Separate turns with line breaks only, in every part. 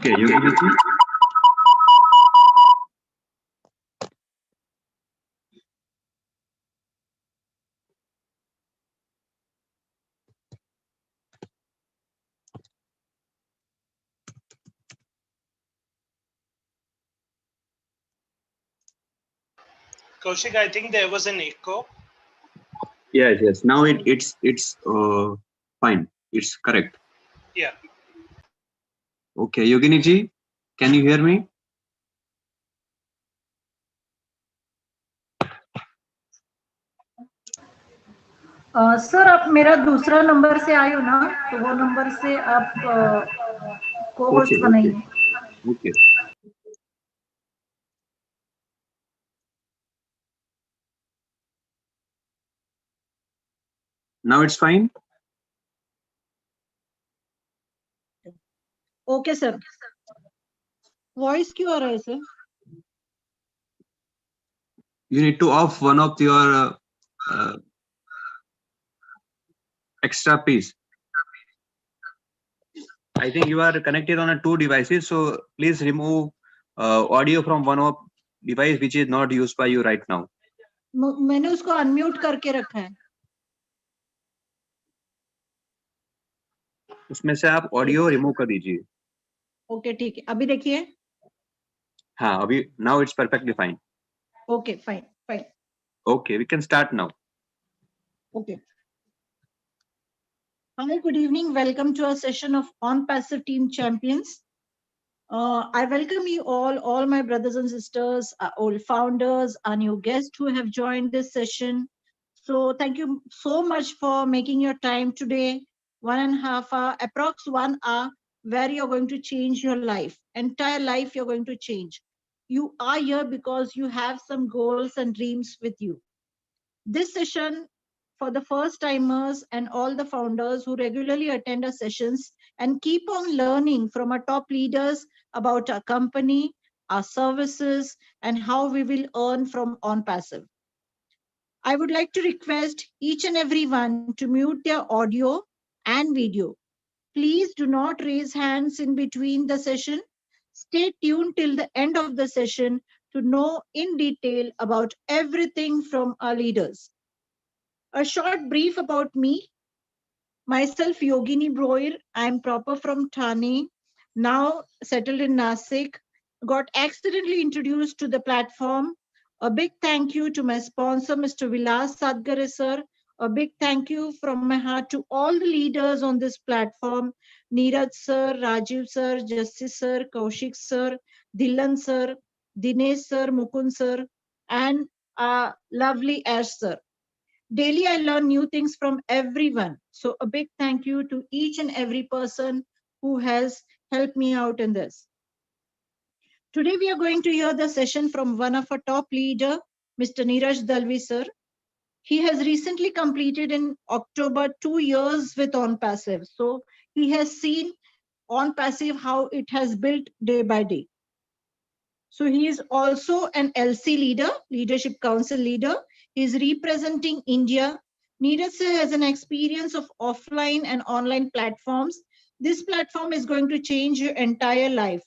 Okay, Yogini.
Kaushik, I think there was an echo.
Yes. Now it's fine. It's correct.
Yeah.
Okay, Yogini ji, can you hear me?
Sir आप मेरा दूसरा number से आए हो ना, तो वो नंबर से आप को होस्ट बनाइए.
Okay. Now it's fine.
Okay sir. Voice क्यों आ रहा है sir?
You need to off one of your extra piece. I think you are connected on two devices, so please remove audio from one of device which is not used by you right now.
मैंने उसको unmute करके रखा है.
उसमें से आप audio remove कर दीजिए.
ओके ठीक है, अभी देखिए.
हाँ, अभी now it's perfectly fine.
Okay, fine.
Okay, we can start now.
Okay. Hi, good evening. Welcome to our session of Onpassive Team Champions. I welcome you all my brothers and sisters, all founders, our new guests who have joined this session. So thank you so much for making your time today, 1.5 hour, approx 1 hour, where you're going to change your life, entire life you're going to change. You are here because you have some goals and dreams with you. This session for the first timers and all the founders who regularly attend our sessions and keep on learning from our top leaders about our company, our services, and how we will earn from Onpassive. I would like to request each and every one to mute their audio and video. Please do not raise hands in between the session. Stay tuned till the end of the session to know in detail about everything from our leaders. A short brief about me. Myself, Yogini Broir. I'm proper from Thane, now settled in Nasik. Got accidentally introduced to the platform. A big thank you to my sponsor, Mr. Vilas Sadgare sir. A big thank you from my heart to all the leaders on this platform. Neeraj sir, Rajiv sir, Justice sir, Kaushik sir, Dhillon sir, Dinesh sir, Mukund sir, and lovely Ash sir. Daily, I learn new things from everyone. So a big thank you to each and every person who has helped me out in this. Today, we are going to hear the session from one of our top leader, Mr. Neeraj Dalvi sir. He has recently completed in October 2 years with Onpassive. So he has seen Onpassive how it has built day by day. So he is also an LC leader, Leadership Council leader. He is representing India. Neeraj sir has an experience of offline and online platforms. This platform is going to change your entire life.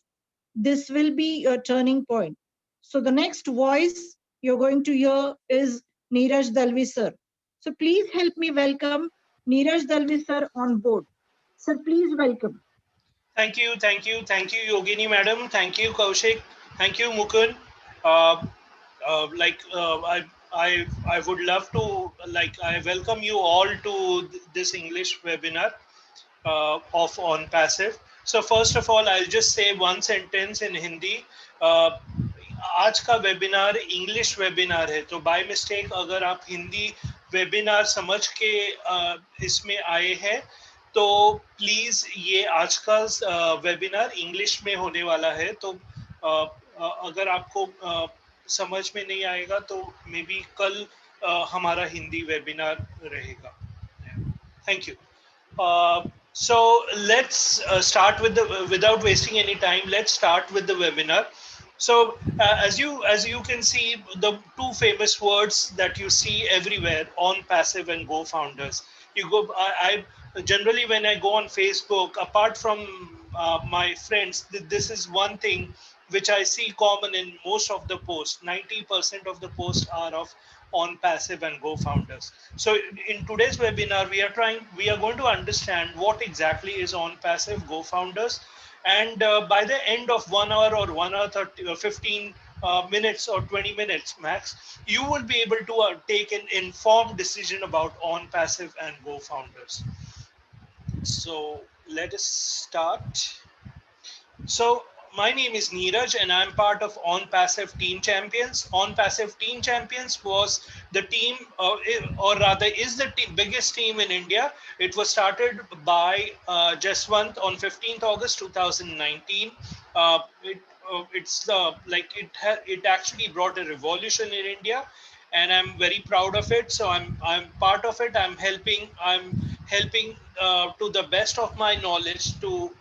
This will be your turning point. So the next voice you're going to hear is Neeraj Dalvi sir. So please help me welcome Neeraj Dalvi sir on board. Sir, please welcome.
Thank you, Yogini madam. Thank you, Kaushik. Thank you, Mukund. I would love to I welcome you all to this English webinar of Onpassive. So first of all, I'll just say one sentence in Hindi. आज का webinar English webinar है, तो by mistake अगर आप Hindi webinar समझ के इसमें आए हैं तो प्लीज ये आज का वेबिनार इंग्लिश में होने वाला है. तो अगर आपको समझ में नहीं आएगा तो मे बी कल हमारा हिंदी वेबिनार रहेगा. Thank you. So let's start with without wasting any time, let's start with the webinar. So as you can see, the two famous words that you see everywhere, Onpassive and Go Founders. generally when I go on Facebook, apart from my friends, this is one thing which I see common in most of the posts. 90% of the posts are of Onpassive and Go founders. So in today's webinar, we are going to understand what exactly is Onpassive, Go founders, and by the end of 1 hour or 1 hour 30 or 15 minutes or 20 minutes max, you will be able to take an informed decision about Onpassive and Go founders. So let us start. So my name is Neeraj and I'm part of Onpassive Team Champions. Onpassive Team Champions was the team, or rather is the biggest team in India. It was started by Jaswant on 15th August 2019. It's it actually brought a revolution in India, and I'm very proud of it. So I'm part of it. I'm helping to the best of my knowledge to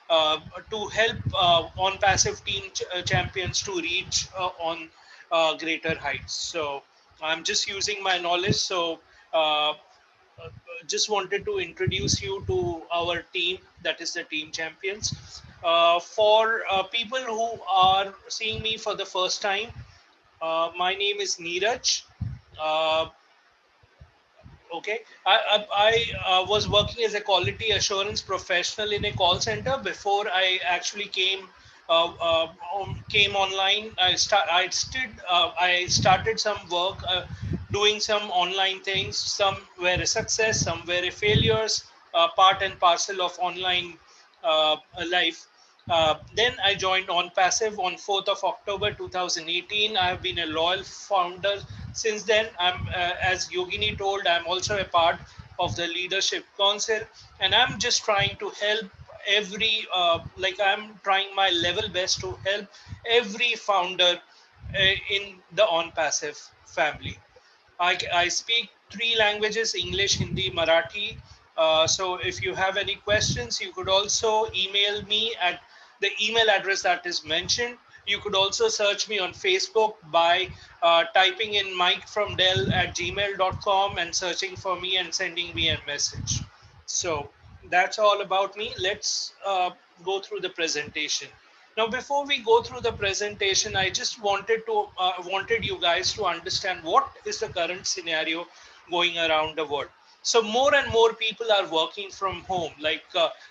help Onpassive team champions to reach on greater heights. So I'm just using my knowledge. So uh, just wanted to introduce you to our team, that is the team champions. For people who are seeing me for the first time, my name is Neeraj. Uh, Okay, I was working as a quality assurance professional in a call center before I actually came online. I started some work doing some online things. Some were a success, some were a failures. Part and parcel of online life. Then I joined Onpassive on 4th of October 2018. I have been a loyal founder since then. As Yogini told, I'm also a part of the leadership council, and I'm just trying to help I'm trying my level best to help every founder in the Onpassive family. I speak 3 languages: English, Hindi, Marathi. So if you have any questions, you could also email me at the email address that is mentioned. You could also search me on Facebook by typing in mikefromdell@gmail.com and searching for me and sending me a message. So that's all about me. Let's go through the presentation. Now, before we go through the presentation, I just wanted you guys to understand what is the current scenario going around the world. So more and more people are working from home.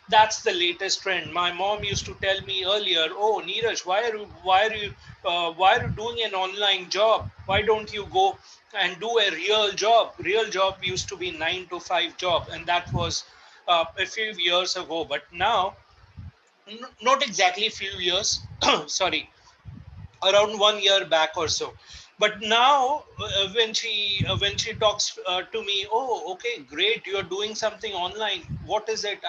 That's the latest trend. My mom used to tell me earlier, "Oh, Neeraj, why are you doing an online job? Why don't you go and do a real job?" Real job used to be 9 to 5 job, and that was a few years ago. But now, not exactly few years, sorry, around 1 year back or so. But now when she talks to me, "Oh, okay, great, you're doing something online. What is it?"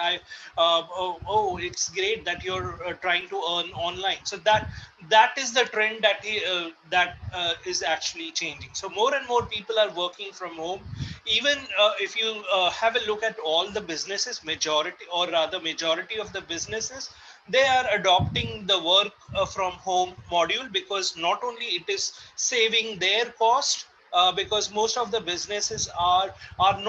Oh, it's great that you're trying to earn online. So that is the trend that is actually changing. So more and more people are working from home. Even if you have a look at all the businesses, majority of the businesses, they are adopting the work from home module, because not only it is saving their cost, because most of the businesses are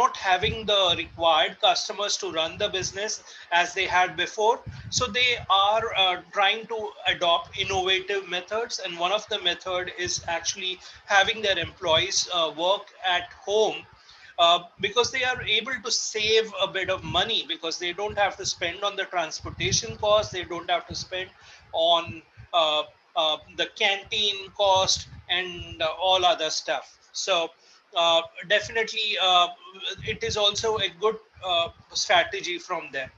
not having the required customers to run the business as they had before. So they are trying to adopt innovative methods, and one of the method is actually having their employees work at home, because they are able to save a bit of money, because they don't have to spend on the transportation cost, they don't have to spend on the canteen cost and all other stuff. So definitely it is also a good strategy from them.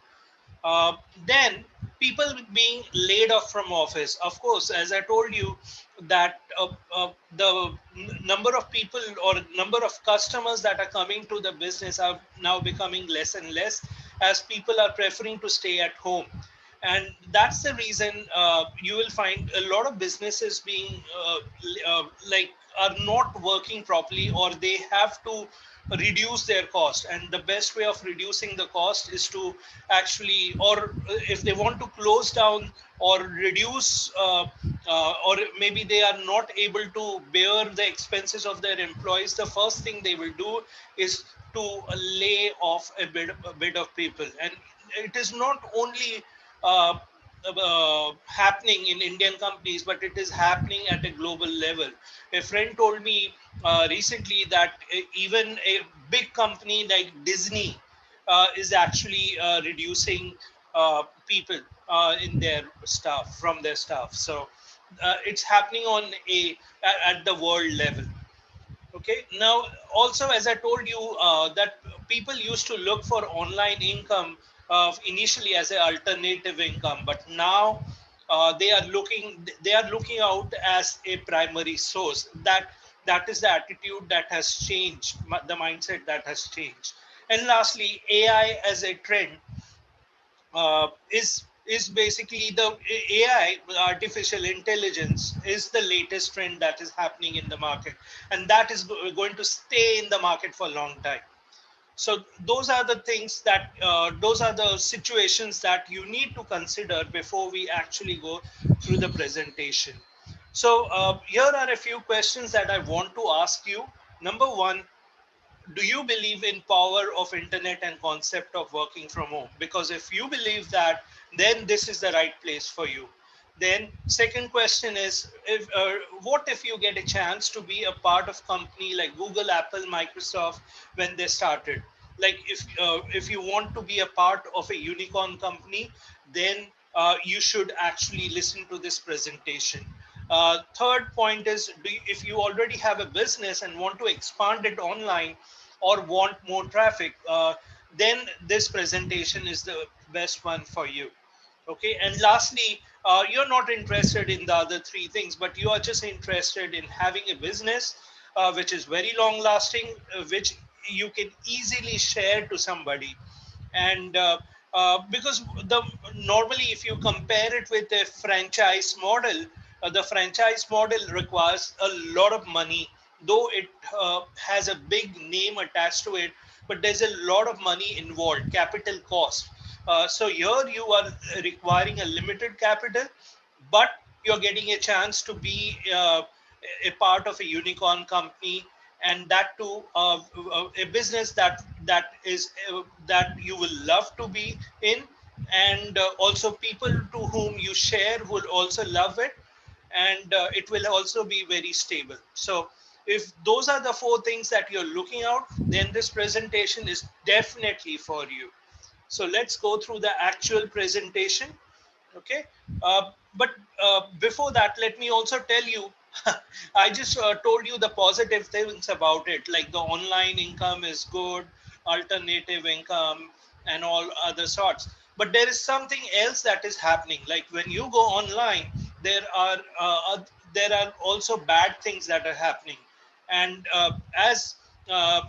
uh, then people being laid off from office, of course, as I told you, that the number of people or number of customers that are coming to the business are now becoming less and less, as people are preferring to stay at home. And that's the reason you will find a lot of businesses being like are not working properly, or they have to reduce their cost. And the best way of reducing the cost is to actually, or if they want to close down or reduce, or maybe they are not able to bear the expenses of their employees, the first thing they will do is to lay off a bit of people. And it is not only uh, happening in Indian companies, but it is happening at a global level. A friend told me recently that even a big company like Disney is actually reducing people in their staff, from their staff. So it's happening on at the world level. Okay. Now, also, as I told you, that people used to look for online income initially as an alternative income, but now they are looking out as a primary source. That is the attitude that has changed, the mindset that has changed. And lastly, AI as a trend is basically the AI, artificial intelligence, is the latest trend that is happening in the market, and that is going to stay in the market for a long time. So those are the things that those are the situations that you need to consider before we actually go through the presentation. So here are a few questions that I want to ask you. Number one, do you believe in power of internet and concept of working from home? Because if you believe that, then this is the right place for you. Then second question is, if what if you get a chance to be a part of company like Google, Apple, Microsoft when they started? Like if you want to be a part of a unicorn company, then you should actually listen to this presentation. Third point is, if you already have a business and want to expand it online or want more traffic, then this presentation is the best one for you. Okay. And lastly, you're not interested in the other three things, but you are just interested in having a business which is very long lasting, which you can easily share to somebody. And because the normally, if you compare it with a franchise model, the franchise model requires a lot of money, though it has a big name attached to it, but there's a lot of money involved, capital cost. So here you are requiring a limited capital, but you're getting a chance to be a part of a unicorn company, and that too a business that you will love to be in, and also people to whom you share will also love it, and it will also be very stable. So if those are the four things that you're looking out, then this presentation is definitely for you. So let's go through the actual presentation. Okay. But before that, let me also tell you, I just told you the positive things about it, like the online income is good, alternative income, and all other sorts. But there is something else that is happening. Like when you go online, there are also bad things that are happening. And as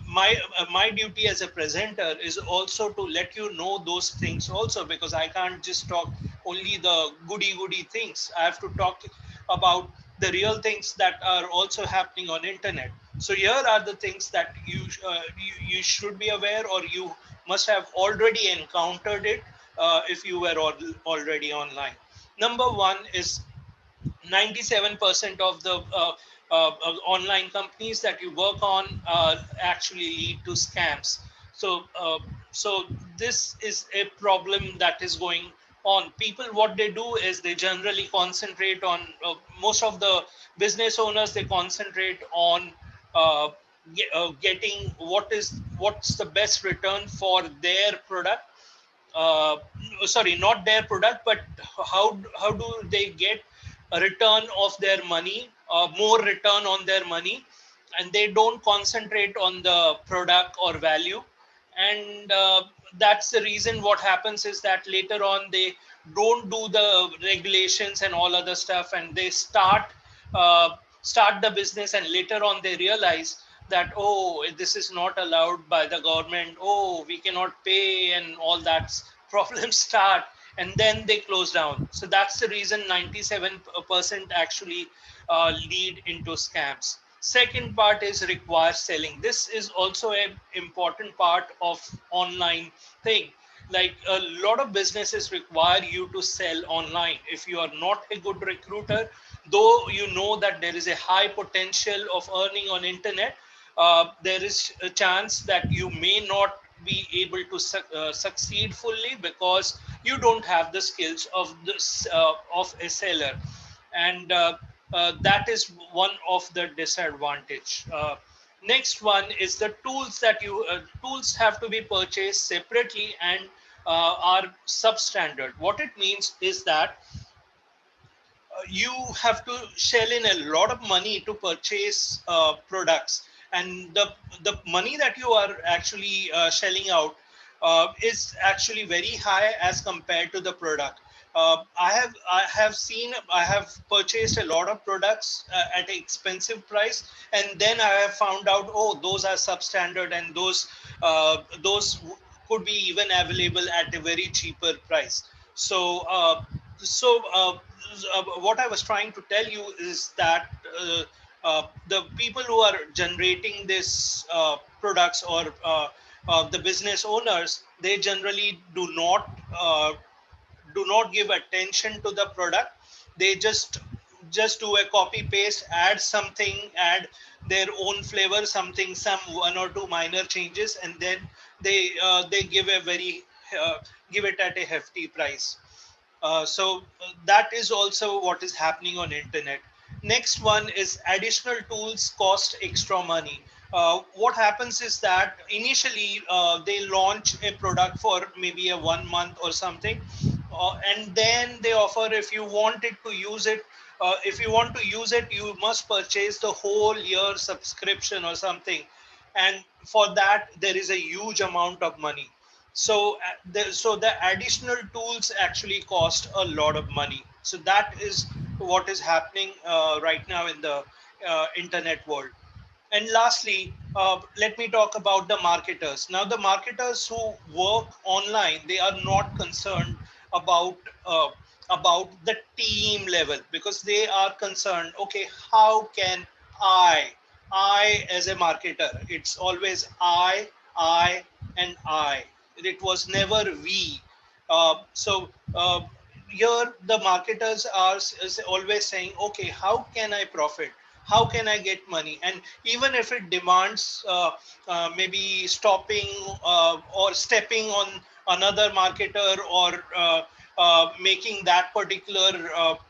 my duty as a presenter is also to let you know those things also, because I can't just talk only the goody things. I have to talk about the real things that are also happening on internet. So here are the things that you should be aware, or you must have already encountered it if you were already online. Number one is 97% of the online companies that you work on actually lead to scams. So, so this is a problem that is going on. People, what they do is they generally concentrate on most of the business owners. They concentrate on getting what's the best return for their product, uh, sorry, not their product, but how do they get a return of their money, more return on their money, and they don't concentrate on the product or value. And that's the reason what happens is that later on they don't do the regulations and all other stuff, and they start the business, and later on they realize that, oh, this is not allowed by the government, oh, we cannot pay, and all that problems start, and then they close down. So that's the reason 97% actually lead into scams. Second part is require selling. This is also an important part of online thing. Like a lot of businesses require you to sell online. If you are not a good recruiter, though you know that there is a high potential of earning on internet, there is a chance that you may not be able to succeed fully because you don't have the skills of this of a seller, and that is one of the disadvantage. Next one is the tools that you tools have to be purchased separately and are substandard. What it means is that you have to shell in a lot of money to purchase products, and the money that you are actually shelling out is actually very high as compared to the product. I have purchased a lot of products at an expensive price, and then I have found out, oh, those are substandard, and those could be even available at a very cheaper price. So what I was trying to tell you is that the people who are generating this products, or the business owners, they generally do not give attention to the product. They just do a copy paste, add something, add their own flavor, some one or two minor changes, and then they give a very give it at a hefty price. That is also what is happening on internet. Next one is additional tools cost extra money. What happens is that initially they launch a product for maybe a 1 month or something, and then they offer, if you wanted to use it, if you want to use it, you must purchase the whole year subscription or something, and for that there is a huge amount of money. So the additional tools actually cost a lot of money. So that is what is happening right now in the internet world. And lastly, let me talk about the marketers. Now, the marketers who work online, they are not concerned about uh, about the team level, because they are concerned, okay, how can I as a marketer, it's always I, and I. It was never we. So here the marketers are is always saying, okay, how can I profit? How can I get money? And even if it demands maybe stopping or stepping on another marketer, or making that particular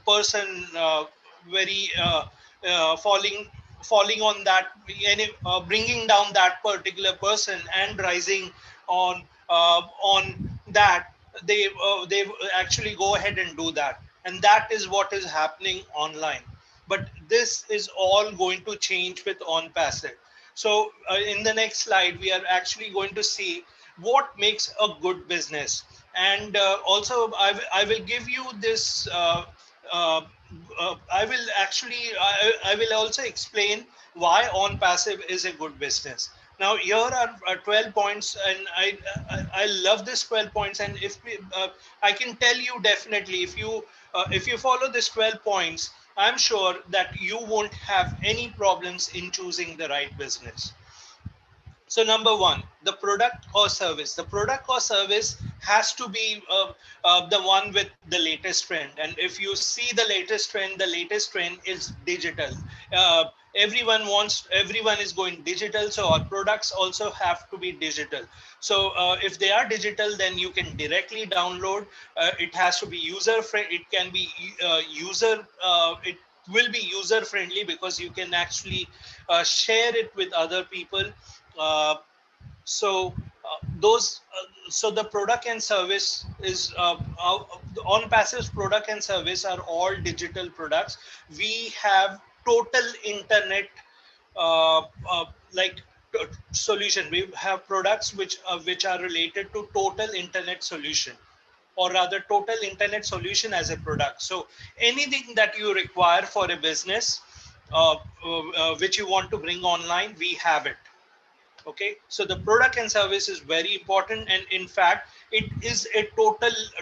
person very falling on that, bringing down that particular person and rising on that, they actually go ahead and do that, and that is what is happening online. But this is all going to change with Onpassive. So in the next slide, we are actually going to see what makes a good business. And also, I will give you this, uh, I will actually, I will also explain why Onpassive is a good business. Now, here are 12 points, and I love this 12 points. And if we, I can tell you definitely, if you follow this 12 points, I'm sure that you won't have any problems in choosing the right business. So number one, the product or service. The product or service has to be the one with the latest trend. And if you see the latest trend is digital. Uh, everyone is going digital. So our products also have to be digital. So if they are digital, then you can directly download. It has to be user friendly. It can be it will be user friendly, because you can actually share it with other people. uh, so the product and service is on passive product and service are all digital products. We have total internet uh, uh, like solution. We have products which are related to total internet solution, or rather total internet solution as a product. So anything that you require for a business, which you want to bring online, we have it. Okay, so the product and service is very important, and in fact it is a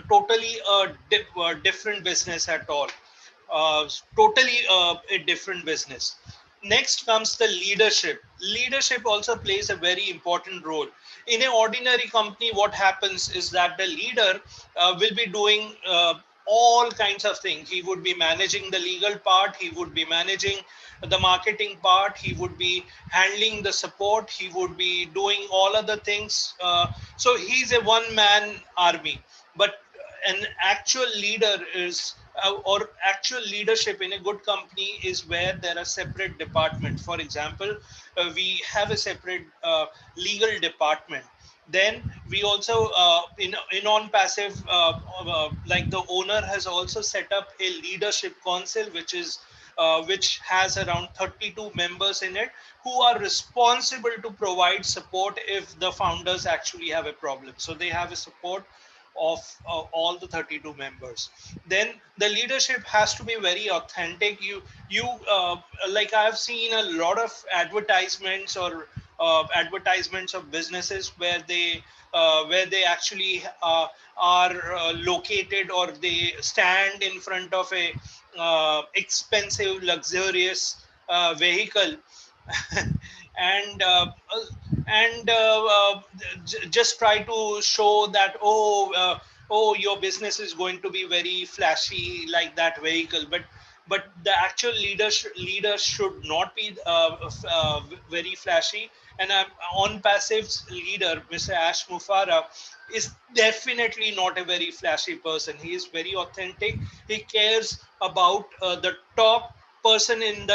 totally different business at all. Totally a different business. Next comes the leadership. Leadership also plays a very important role. In an ordinary company, what happens is that the leader will be doing all kinds of things. He would be managing the legal part, he would be managing the marketing part, he would be handling the support, he would be doing all other things. So he's a one man army. But an actual leader is or actual leadership in a good company is where there are separate departments. For example, we have a separate legal department. Then we also in Onpassive, like the owner has also set up a leadership council, which has around 32 members in it, who are responsible to provide support if the founders actually have a problem. So they have a support of all the 32 members. Then the leadership has to be very authentic. You like I've seen a lot of advertisements or advertisements of businesses where they actually are located, or they stand in front of a expensive luxurious vehicle and just try to show that, oh, your business is going to be very flashy like that vehicle. But the actual leader should not be very flashy. And Onpassive's leader, Mr. Ash Mufara, is definitely not a very flashy person. He is very authentic. He cares about the top person in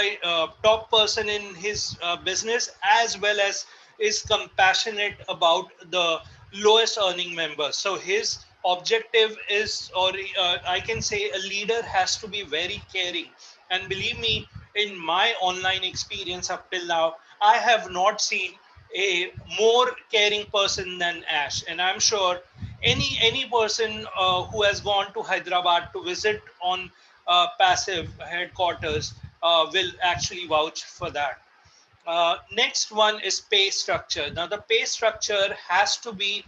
his business, as well as is compassionate about the lowest earning members. So his objective is, or I can say, a leader has to be very caring. And believe me, in my online experience up till now, I have not seen a more caring person than Ash. And I'm sure any person who has gone to Hyderabad to visit on Passive headquarters will actually vouch for that. Next one is pay structure. Now the pay structure has to be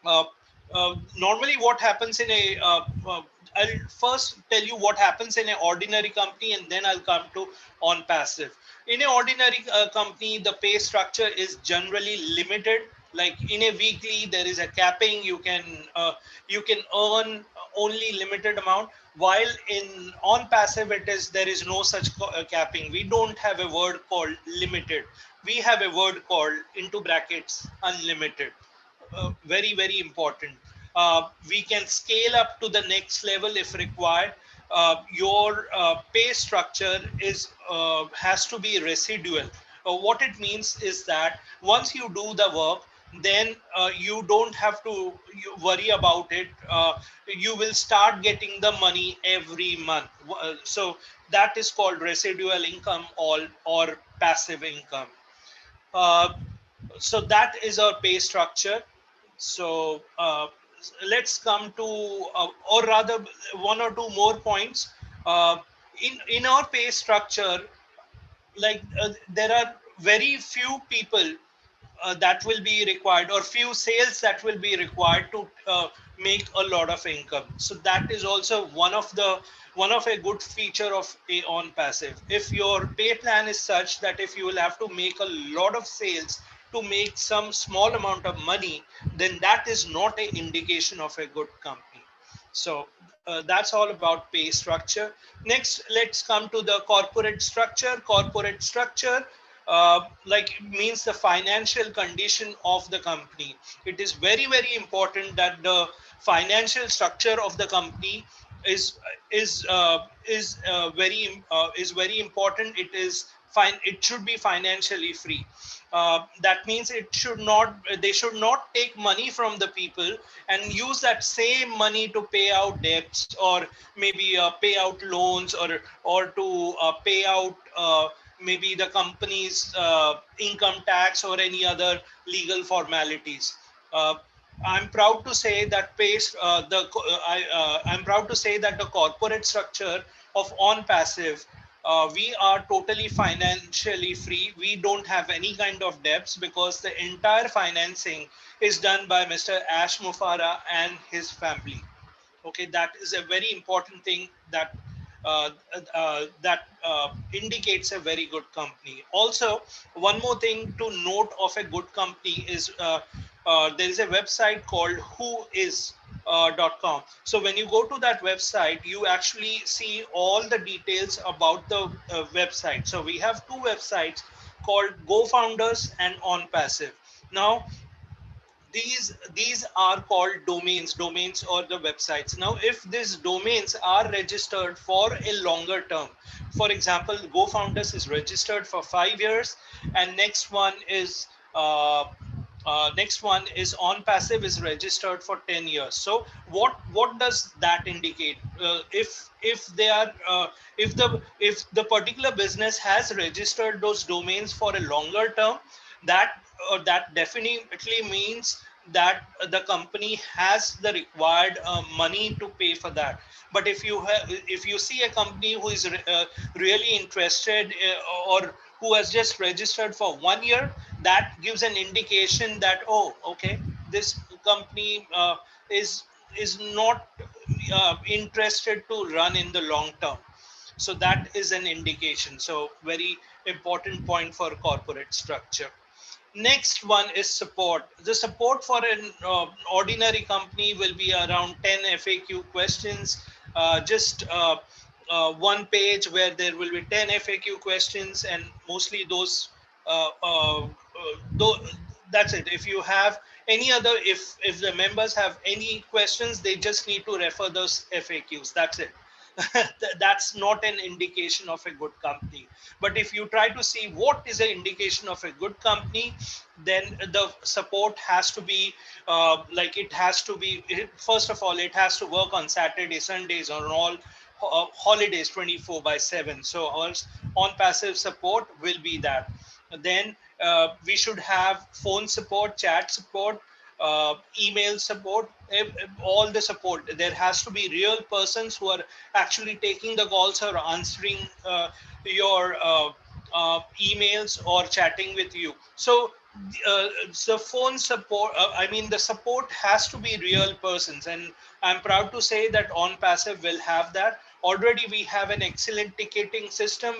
uh, normally what happens in a I'll first tell you what happens in an ordinary company, and then I'll come to Onpassive. In an ordinary company, the pay structure is generally limited. Like in a weekly, there is a capping. You can earn only limited amount. While in Onpassive, there is no such capping. We don't have a word called limited. We have a word called, into brackets, unlimited. Very important. We can scale up to the next level if required. Your pay structure has to be residual. What it means is that once you do the work, then you don't have to worry about it. You will start getting the money every month. So that is called residual income, or passive income. uh, so that is our pay structure. So let's come to, or rather, one or two more points. Uh, in our pay structure, like there are very few people that will be required, or few sales that will be required to make a lot of income. So that is also one of a good feature of a Onpassive. If your pay plan is such that if you will have to make a lot of sales to make some small amount of money, then that is not an indication of a good company. So that's all about pay structure. Next, let's come to the corporate structure. Corporate structure like means the financial condition of the company. It is very important that the financial structure of the company is very important. It should be financially free. That means they should not take money from the people and use that same money to pay out debts, or maybe pay out loans, or to pay out maybe the company's income tax or any other legal formalities. Uh, I'm proud to say that I'm proud to say that the corporate structure of Onpassive, we are totally financially free. We don't have any kind of debts, because the entire financing is done by Mr. Ash Mufara and his family. Okay, that is a very important thing that indicates a very good company. Also, one more thing to note of a good company is there is a website called Who Is. .com. So when you go to that website, you actually see all the details about the website. So we have two websites called GoFounders and OnPassive. Now, these are called domains or the websites. Now if these domains are registered for a longer term, for example, GoFounders is registered for 5 years, and uh, next one is OnPassive is registered for 10 years. So what does that indicate? If they are if the particular business has registered those domains for a longer term, that definitely means that the company has the required money to pay for that. But if you see a company who is really interested or who has just registered for 1 year, that gives an indication that, oh, okay, this company is not interested to run in the long term. So that is an indication. So very important point for corporate structure. Next one is support. The support for an ordinary company will be around 10 FAQ questions, just one page where there will be 10 FAQ questions, and mostly those, uh, uh, uh, though, that's it. If you have any other, if the members have any questions, they just need to refer those FAQs. That's it. That's not an indication of a good company. But if you try to see what is an indication of a good company, then the support has to be first of all, it has to work on Saturday, Sundays, on all holidays 24/7. So our OnPassive support will be that. Then we should have phone support, chat support, email support, all the support. There has to be real persons who are actually taking the calls or answering your emails or chatting with you. So the phone support, the support has to be real persons, and I'm proud to say that OnPassive will have that. Already we have an excellent ticketing system.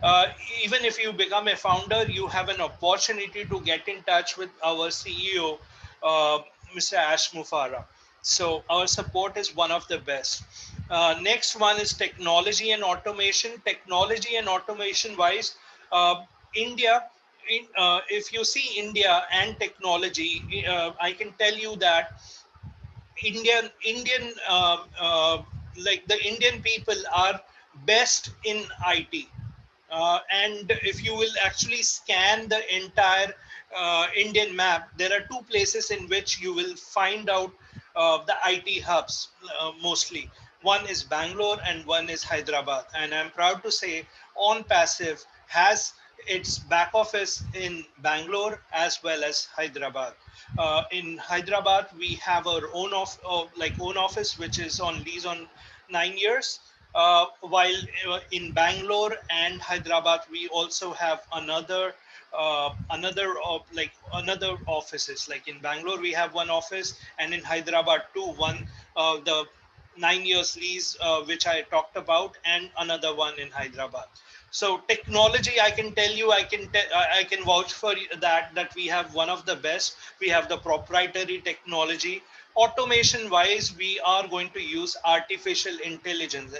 Uh, Even if you become a founder, you have an opportunity to get in touch with our CEO, Mr. Ash Mufara. So our support is one of the best. Next one is technology and automation. Technology and automation wise, India, if you see India and technology, I can tell you that Indian like the Indian people are best in IT. And if you will actually scan the entire Indian map, there are two places in which you will find out the IT hubs mostly. One is Bangalore and one is Hyderabad. And I'm proud to say OnPassive has its back office in Bangalore as well as Hyderabad. In Hyderabad, we have our own office, which is on lease on 9 years. While in Bangalore and Hyderabad, we also have another offices. Like in Bangalore, we have one office, and in Hyderabad too, one the 9 years lease which I talked about, and another one in Hyderabad. So technology, I can tell you, I can vouch for that we have one of the best. We have the proprietary technology. Automation wise, we are going to use artificial intelligence,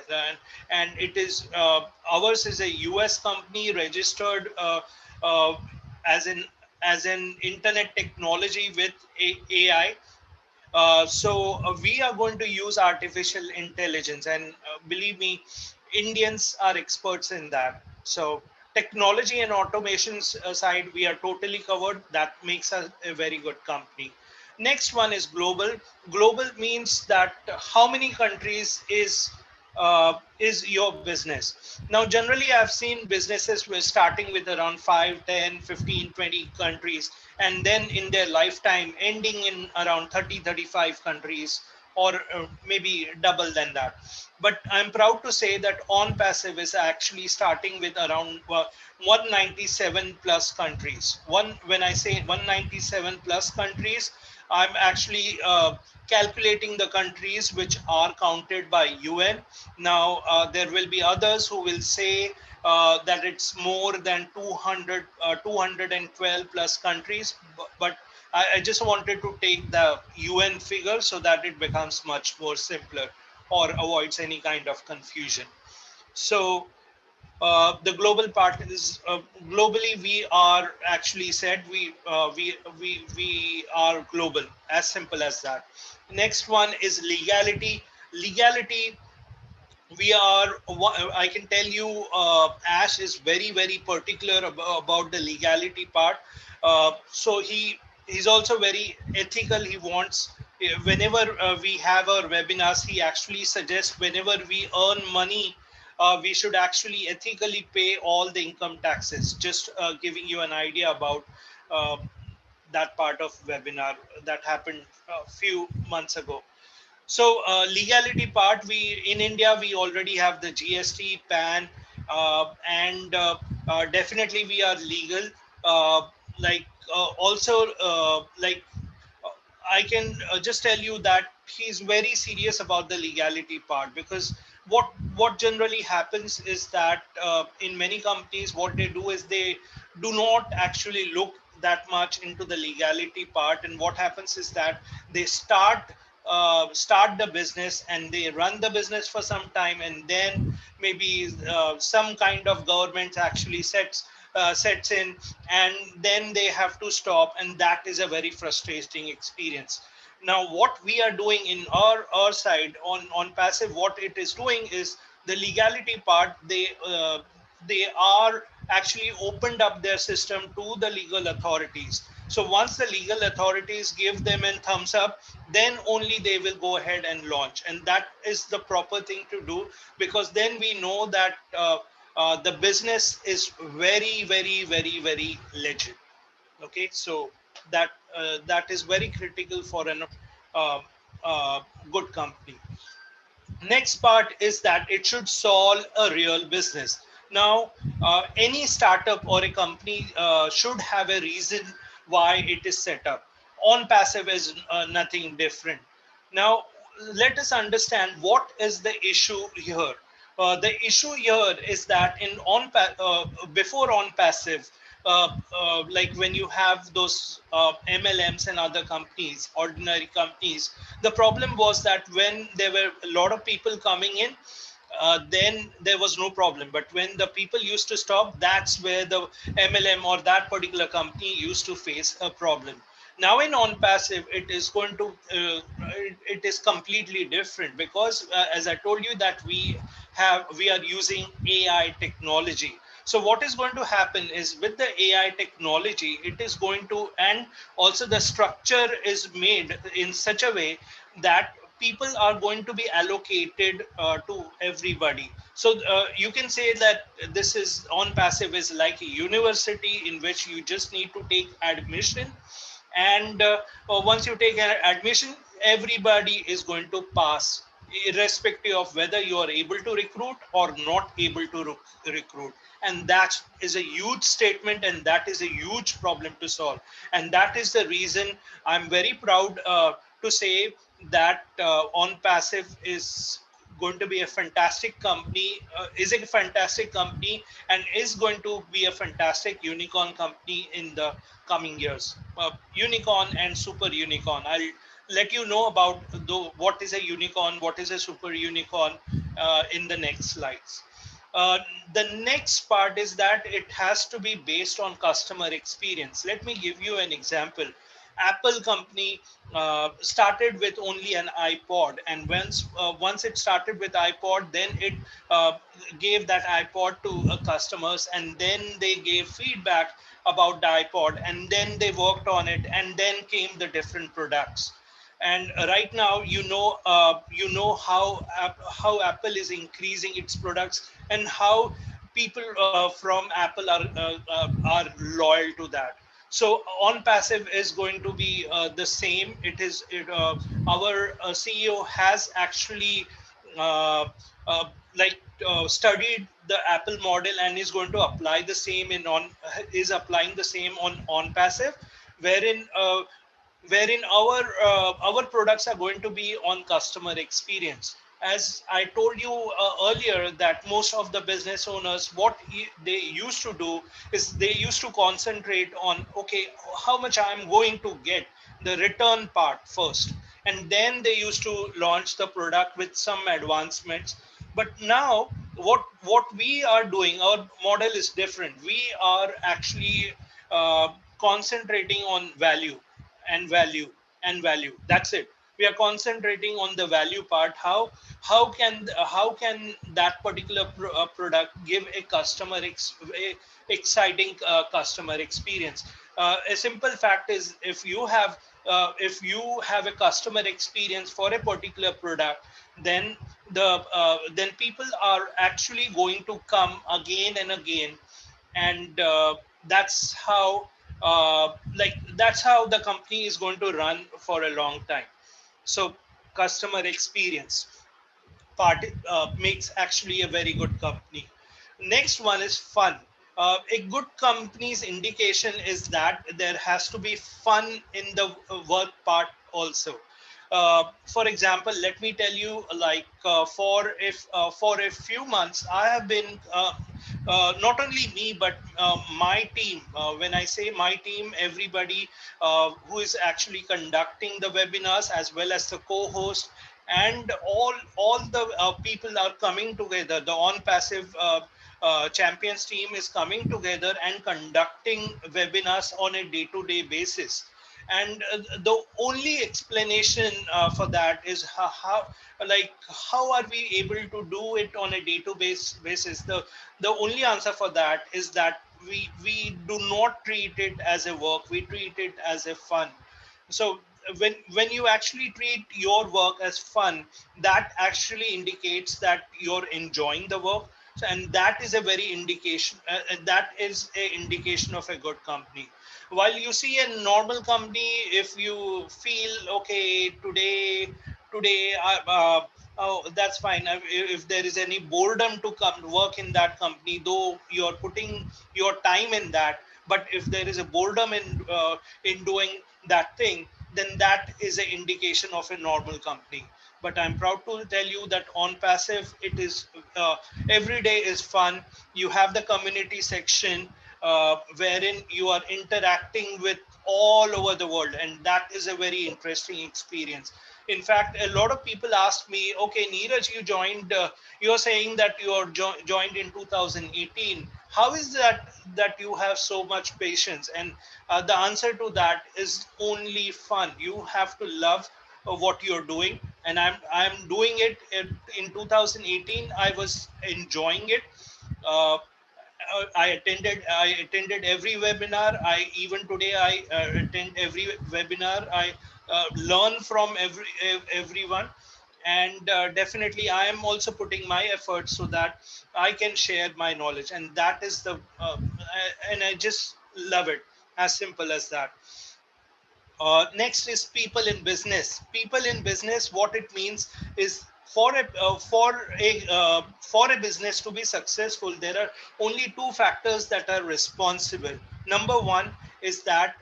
and it is ours is a US company registered uh, as an internet technology with AI. We are going to use artificial intelligence, and believe me, Indians are experts in that. So technology and automation side, we are totally covered. That makes us a very good company. Next one is global. Global means that how many countries is your business. Now, generally, I've seen businesses were starting with around 5, 10, 15, 20 countries, and then in their lifetime ending in around 30, 35 countries, or maybe double than that. But I'm proud to say that OnPassive is actually starting with around 197 plus countries. When I say 197 plus countries, I'm actually calculating the countries which are counted by UN. Now, there will be others who will say that it's more than 212 plus countries, but I just wanted to take the UN figure so that it becomes much more simpler or avoids any kind of confusion. So the global part is globally we are actually said we are global, as simple as that. Next one is legality. Legality, we are, I can tell you, Ash is very particular about the legality part. So he's also very ethical. He wants, whenever we have our webinars, he actually suggests whenever we earn money, we should actually ethically pay all the income taxes. Just giving you an idea about uh, that part of webinar that happened a few months ago. So legality part, we in India we already have the GST, PAN, and definitely we are legal. Uh, like also like uh, I can just tell you that he's very serious about the legality part, because what generally happens is that in many companies what they do is they do not actually look that much into the legality part, and what happens is that they start the business and they run the business for some time, and then maybe some kind of government actually sets in, and then they have to stop, and that is a very frustrating experience. Now what we are doing in our side on passive, what it is doing is the legality part. They are actually opened up their system to the legal authorities. So once the legal authorities give them a thumbs up, then only they will go ahead and launch, and that is the proper thing to do, because then we know that the business is very legit. Okay, so that is very critical for an uh, uh, good company. Next part is that it should solve a real business. Now any startup or a company should have a reason why it is set up. On passive is nothing different. Now let us understand what is the issue here. The issue here is that before on passive, like when you have those MLMs and other companies, ordinary companies, the problem was that when there were a lot of people coming in, then there was no problem. But when the people used to stop, that's where the MLM or that particular company used to face a problem. Now in on passive, it is going to it is completely different, because as I told you that we are using AI technology. So what is going to happen is with the AI technology, it is going to, and also the structure is made in such a way that people are going to be allocated to everybody. So you can say that this is on passive is like a university in which you just need to take admission, and once you take an admission, everybody is going to pass, irrespective of whether you are able to recruit or not able to recruit. And that is a huge statement, and that is a huge problem to solve. And that is the reason I'm very proud to say that on passive is going to be a fantastic company, is a fantastic company, and is going to be a fantastic unicorn company in the coming years. Unicorn and super unicorn. I'll let you know about what is a unicorn, what is a super unicorn in the next slides. Uh, the next part is that it has to be based on customer experience. Let me give you an example. Apple company started with only an iPod, and once it started with iPod, then it uh, gave that iPod to customers, and then they gave feedback about the iPod, and then they worked on it, and then came the different products. And right now, you know how Apple is increasing its products, and how people from Apple are loyal to that. So on passive is going to be the same. Our CEO has actually uh, uh, studied the Apple model, and is going to apply the same in on is applying the same on passive, wherein our products are going to be on customer experience. as I told you earlier, that most of the business owners, what they used to do is they used to concentrate on, okay, how much I'm going to get, the return part first, and then they used to launch the product with some advancements. But now what we are doing, our model is different. We are actually concentrating on value and value and value. That's it. We are concentrating on the value part. How can that particular product give a exciting customer experience? A simple fact is, if you have a customer experience for a particular product, then then people are actually going to come again and again. And that's how that's how the company is going to run for a long time. So customer experience part makes actually a very good company. Next one is fun. A good company's indication is that there has to be fun in the work part also. For example, let me tell you, like for a few months, I have been not only me but my team. When I say my team, everybody who is actually conducting the webinars, as well as the co-host, and all the people are coming together. The Onpassive champions team is coming together and conducting webinars on a day-to-day basis. And the only explanation for that is how are we able to do it on a day-to-day basis. The only answer for that is that we do not treat it as a work, we treat it as a fun. So when you actually treat your work as fun, that actually indicates that you're enjoying the work. So, and that is a very indication, that is a indication of a good company. While you see a normal company, if you feel, okay, today oh, that's fine. If there is any boredom to come work in that company, though you're putting your time in that, but if there is a boredom in doing that thing, then that is an indication of a normal company. But I'm proud to tell you that on passive, it is every day is fun. You have the community section wherein you are interacting with all over the world, and that is a very interesting experience. In fact, a lot of people ask me, okay, Neeraj, you joined, you're saying that you are joined in 2018. How is that you have so much patience? And the answer to that is only fun. You have to love what you're doing, and I'm doing it in 2018. I was enjoying it. uh, I attended every webinar. I even today I attend every webinar. I learn from everyone, and definitely I am also putting my efforts so that I can share my knowledge, and that is and I just love it. As simple as that. Next is people in business. People in business, what it means is, for a business to be successful, there are only two factors that are responsible. Number one is that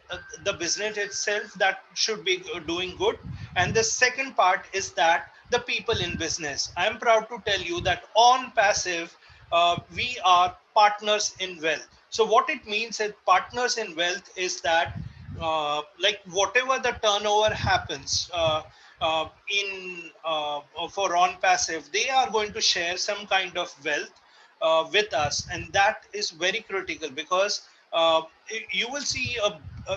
the business itself that should be doing good, and the second part is that the people in business. I am proud to tell you that on passive, we are partners in wealth. So what it means is, partners in wealth is that like whatever the turnover happens in for on passive, they are going to share some kind of wealth with us, and that is very critical. Because you will see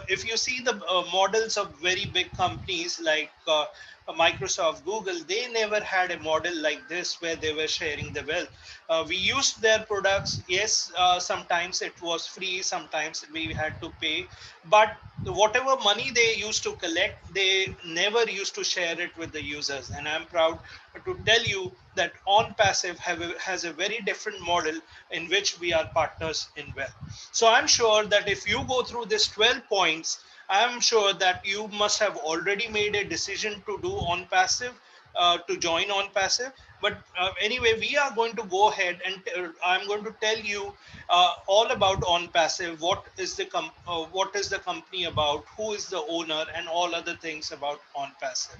if you see the models of very big companies like Microsoft, Google, they never had a model like this where they were sharing the wealth. We used their products. Yes, sometimes it was free, sometimes we had to pay, but whatever money they used to collect, they never used to share it with the users. And I'm proud to tell you that on passive has a very different model in which we are partners in wealth. So I'm sure that if you go through this 12 points, I'm sure that you must have already made a decision to do on passive, to join on passive. But anyway, we are going to go ahead and I'm going to tell you all about on passive. What is the company about, who is the owner, and all other things about on passive.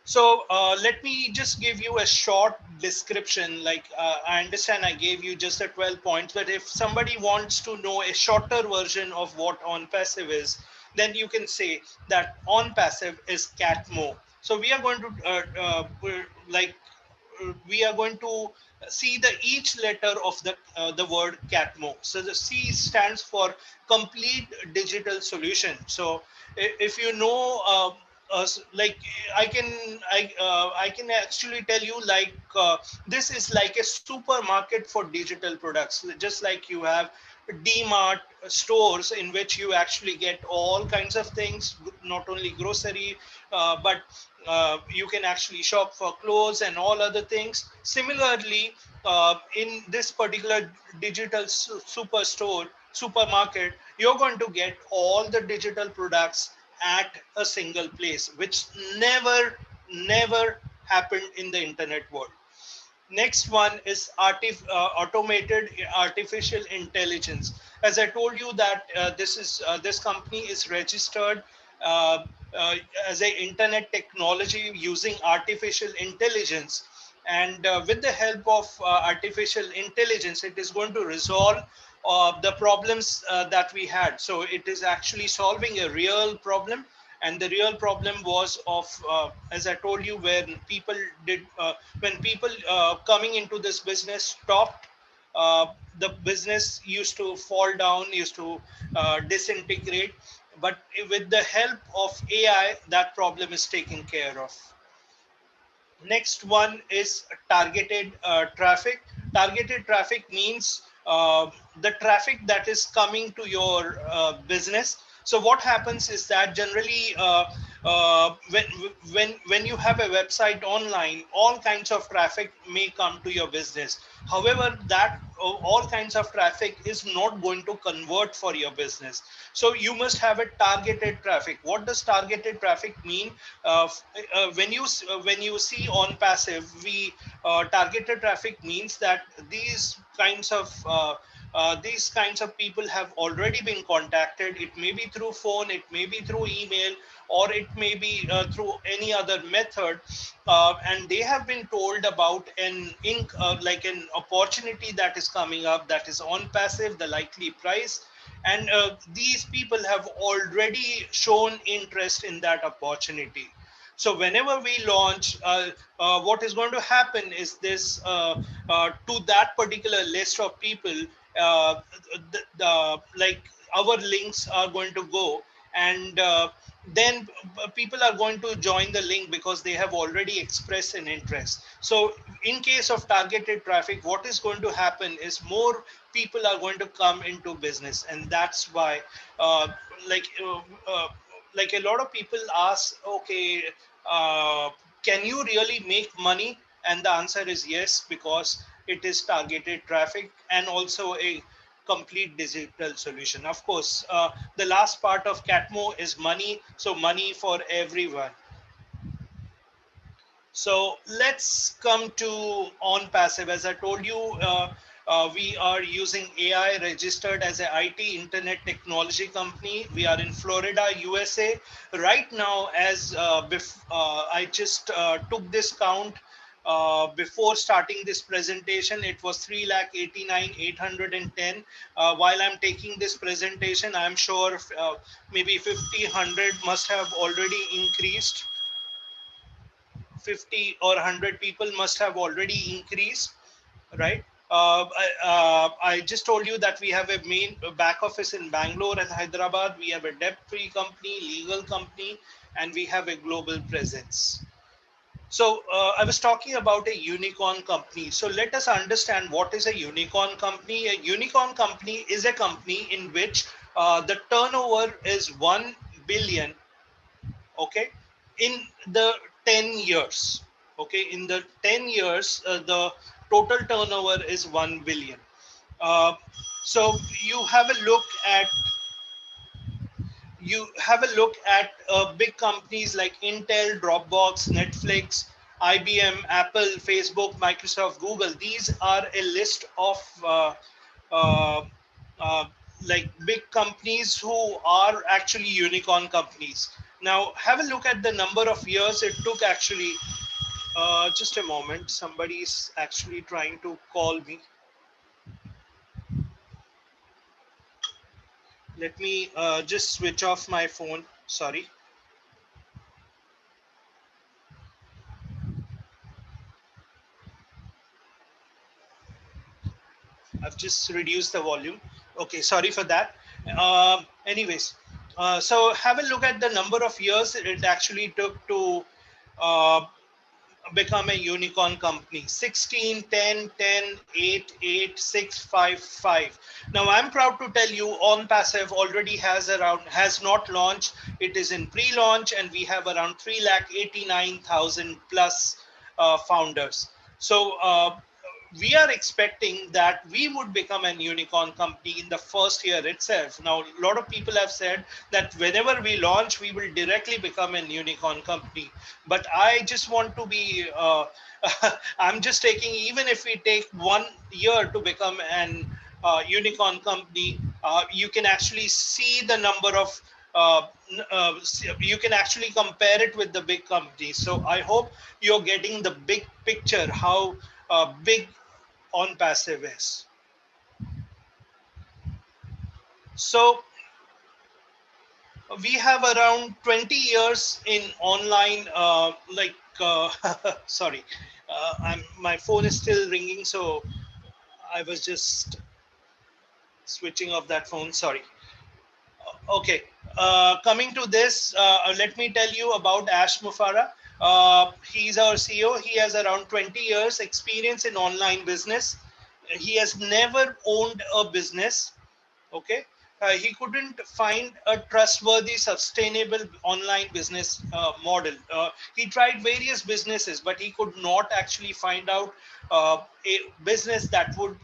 So let me just give you a short description. Like I understand I gave you just a 12 points, but if somebody wants to know a shorter version of what Onpassive is, then you can say that Onpassive is Catmo. So we are going to we are going to see the each letter of the word Catmo. So the C stands for complete digital solution. So if you know like I can actually tell you like this is like a supermarket for digital products, just like you have D-Mart stores in which you actually get all kinds of things, not only grocery, but you can actually shop for clothes and all other things. Similarly, in this particular digital supermarket, you're going to get all the digital products at a single place, which never happened in the internet world. Next one is automated artificial intelligence. As I told you that this company is registered uh, uh, as a internet technology using artificial intelligence, and with the help of artificial intelligence, it is going to resolve the problems that we had. So it is actually solving a real problem, and the real problem was of as I told you, when people coming into this business stopped, uh, the business used to fall down, used to disintegrate, but with the help of AI, that problem is taken care of. Next one is targeted traffic. Targeted traffic means the traffic that is coming to your business. So what happens is that generally when you have a website online, all kinds of traffic may come to your business. However, that all kinds of traffic is not going to convert for your business. So you must have a targeted traffic. What does targeted traffic mean? When you see Onpassive, we targeted traffic means that these kinds of people have already been contacted. It may be through phone, it may be through email, or it may be through any other method, and they have been told about like an opportunity that is coming up, that is Onpassive, the likely price, and these people have already shown interest in that opportunity. So whenever we launch, what is going to happen is this: to that particular list of people, uh, like our links are going to go, and then people are going to join the link because they have already expressed an interest. So in case of targeted traffic, what is going to happen is more people are going to come into business, and that's why uh, like uh, uh, like a lot of people ask, okay, uh, can you really make money? And the answer is yes, because it is targeted traffic and also a complete digital solution. Of course, the last part of Catmo is money, so money for everyone. So let's come to Onpassive. As I told you, we are using AI, registered as an IT internet technology company. We are in Florida, USA. Right now, as I just took this count, before starting this presentation, it was 3,89,810. While I'm taking this presentation, I'm sure maybe 50, 100 must have already increased. 50 or 100 people must have already increased, right? I just told you that we have a main back office in Bangalore and Hyderabad. We have a debt-free company, legal company, and we have a global presence. So I was talking about a unicorn company. So let us understand what is a unicorn company. A unicorn company is a company in which the turnover is 1 billion, okay, in the 10 years. Okay, in the 10 years, the total turnover is 1 billion. uh, so you have a look at big companies like Intel, Dropbox, Netflix, IBM, Apple, Facebook, Microsoft, Google. These are a list of uh, uh, like big companies who are actually unicorn companies. Now have a look at the number of years it took actually. Just a moment, somebody is actually trying to call me. Let me just switch off my phone. Sorry. I've just reduced the volume. Okay, sorry for that. Anyways, so have a look at the number of years it actually took to uh, become a unicorn company. 16, 10, 10, 8, 8, 6, 5, 5. Now I'm proud to tell you Onpassive already has not launched. It is in pre-launch and we have around 3,89,000 plus founders. So we are expecting that we would become an unicorn company in the first year itself. Now, a lot of people have said that whenever we launch, we will directly become an unicorn company. But I just want to be, I'm just taking, even if we take 1 year to become an unicorn company, you can actually see the number of you can actually compare it with the big companies. So I hope you're getting the big picture, how big Onpassive is. So we have around 20 years in online, sorry, my phone is still ringing, so I was just switching off that phone. Sorry. Okay, coming to this, let me tell you about Ash Mufara. He's our CEO. He has around 20 years experience in online business. He has never owned a business. Okay, he couldn't find a trustworthy, sustainable online business model. He tried various businesses, but he could not actually find out a business that would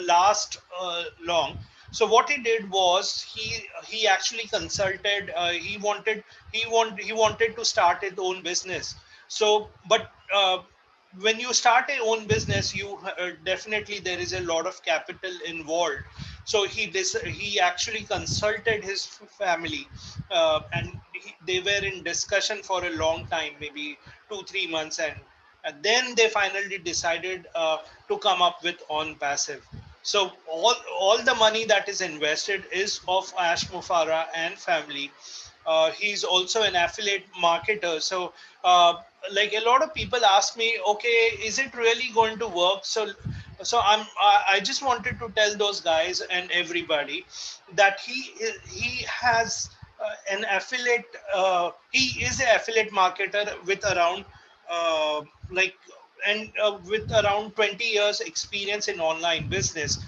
last long. So what he did was he actually consulted. He wanted to start his own business. So, but when you start a own business, you definitely there is a lot of capital involved. So he actually consulted his family, and they were in discussion for a long time, maybe 2 3 months, and then they finally decided to come up with Onpassive. So all the money that is invested is of Ash Mufara and family. He's also an affiliate marketer. So like a lot of people ask me, okay, is it really going to work? So I just wanted to tell those guys and everybody that he has an affiliate. He is an affiliate marketer with around like with around 20 years experience in online business.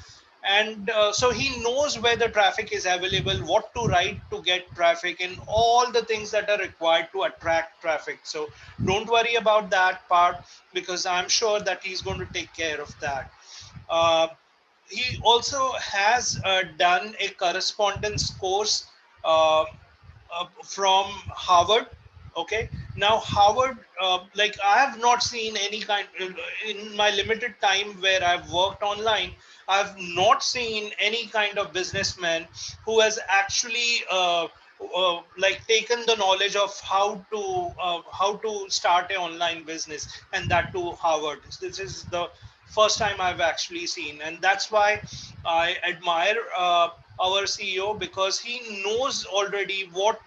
And so he knows where the traffic is available, what to write to get traffic, and all the things that are required to attract traffic. So don't worry about that part, because I'm sure that he's going to take care of that. uh, he also has done a correspondence course from Harvard. Okay, now Harvard, like I have not seen any kind in my limited time where I've worked online. I've not seen any kind of businessman who has actually like taken the knowledge of how to start an online business, and that to Harvard. This is the first time I've actually seen, and that's why I admire our CEO, because he knows already what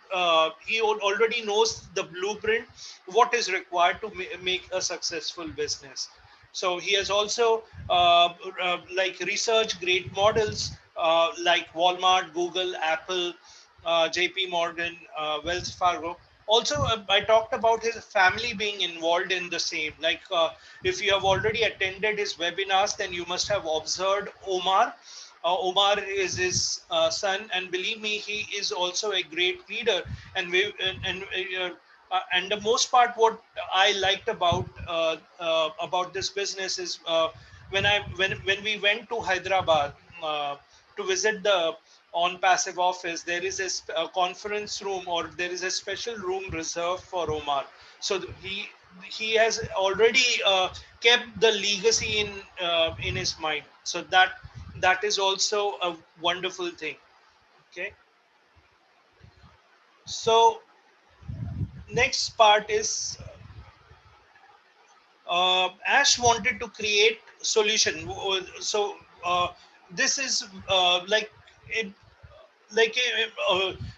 he already knows the blueprint, what is required to make a successful business. So he has also like research great models like Walmart, Google, Apple, JP Morgan, Wells Fargo. Also, I talked about his family being involved in the same. Like, if you have already attended his webinars, then you must have observed Omar. Omar is his son, and believe me, he is also a great leader. And and the most part, what I liked about this business is when we went to Hyderabad to visit the Onpassive office, there is a conference room, or there is a special room reserved for Omar. So he has already kept the legacy in his mind. So that is also a wonderful thing. Okay, so next part is Ash wanted to create solution. So this is it, like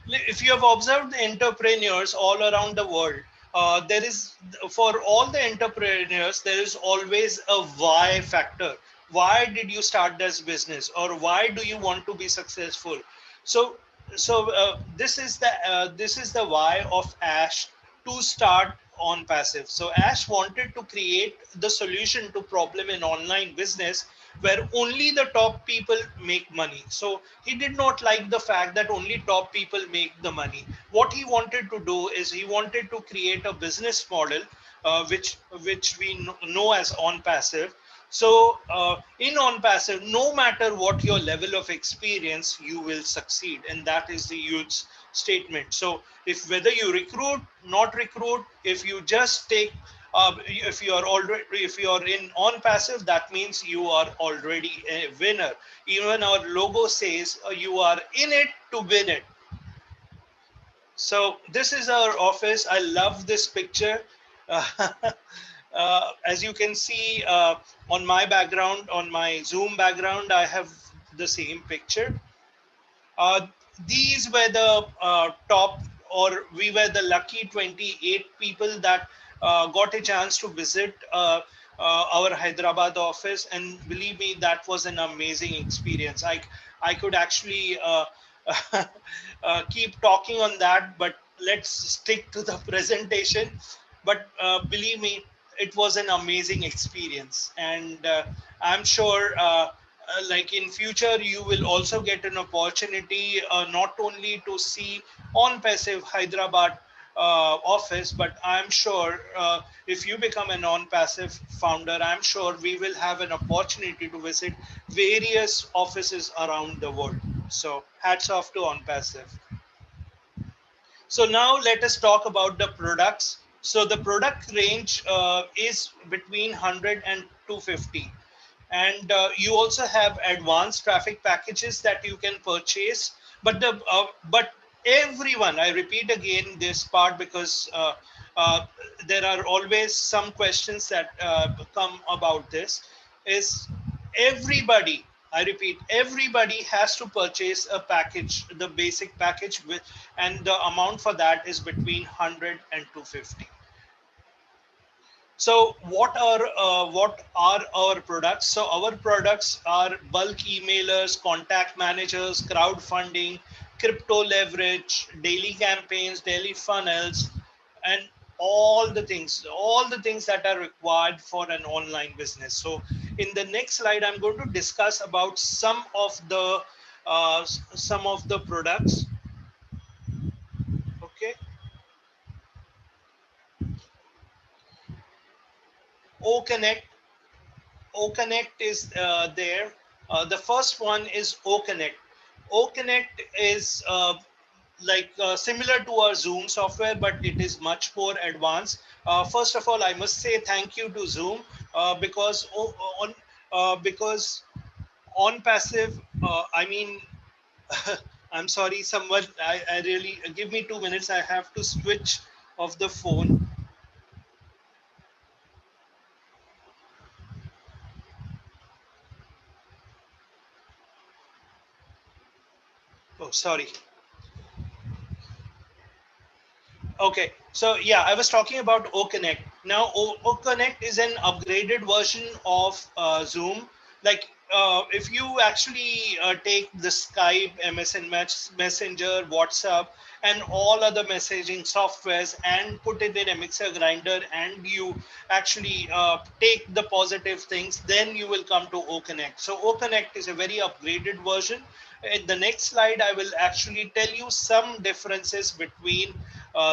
if you have observed the entrepreneurs all around the world, there is, for all the entrepreneurs, there is always a why factor. Why did you start this business, or why do you want to be successful? So this is the why of Ash to start Onpassive. So Ash wanted to create the solution to problem in online business where only the top people make money. So he did not like the fact that only top people make the money. What he wanted to do is he wanted to create a business model, which we know as Onpassive. So in Onpassive, no matter what your level of experience, you will succeed, and that is the huge statement. So if whether you recruit, not recruit, if you just take, if you are in Onpassive, that means you are already a winner. Even our logo says you are in it to win it. So this is our office. I love this picture. As you can see on my background, on my Zoom background, I have the same picture. Uh, these were the top, or we were the lucky 28 people that got a chance to visit our Hyderabad office, and believe me, that was an amazing experience. I could actually keep talking on that, but let's stick to the presentation. But believe me, it was an amazing experience, and I'm sure like in future you will also get an opportunity not only to see Onpassive Hyderabad office, but I'm sure if you become a non-passive founder, I'm sure we will have an opportunity to visit various offices around the world. So hats off to Onpassive. So now let us talk about the products. So the product range is between 100 and 250. And you also have advanced traffic packages that you can purchase. But everyone, I repeat again this part because there are always some questions that come about this, is everybody, I repeat, everybody has to purchase a package, the basic package, with, and the amount for that is between 100 and 250. So what are our products? So our products are bulk emailers, contact managers, crowdfunding, crypto leverage, daily campaigns, daily funnels, and all the things that are required for an online business. So in the next slide, I'm going to discuss about some of the products. Okay, O Connect. OConnect is there. The first one is OConnect. OConnect is similar to our Zoom software, but it is much more advanced. First of all, I must say thank you to Zoom because Onpassive. I mean, I'm sorry, someone. I really give me 2 minutes. I have to switch off the phone. Oh, sorry. Okay, so yeah, I was talking about OConnect. Now, OConnect is an upgraded version of Zoom. Like, if you actually take the Skype, MSN Messenger, WhatsApp, and all other messaging softwares and put it in a mixer grinder, and you actually take the positive things, then you will come to OConnect. So OConnect is a very upgraded version. In the next slide, I will actually tell you some differences between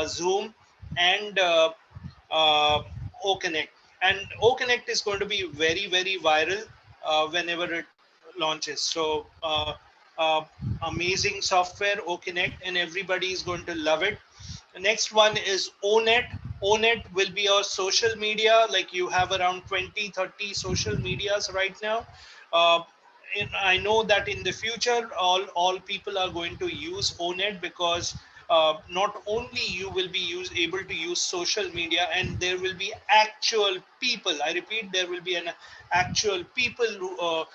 Zoom and OConnect. And OConnect is going to be very, very viral whenever it launches. So amazing software, OConnect, and everybody is going to love it. The next one is ONET. ONET will be our social media. Like you have around 20, 30 social medias right now. Uh, I know that in the future, all people are going to use ONET because not only you will be able to use social media, and there will be actual people, I repeat, there will be an actual people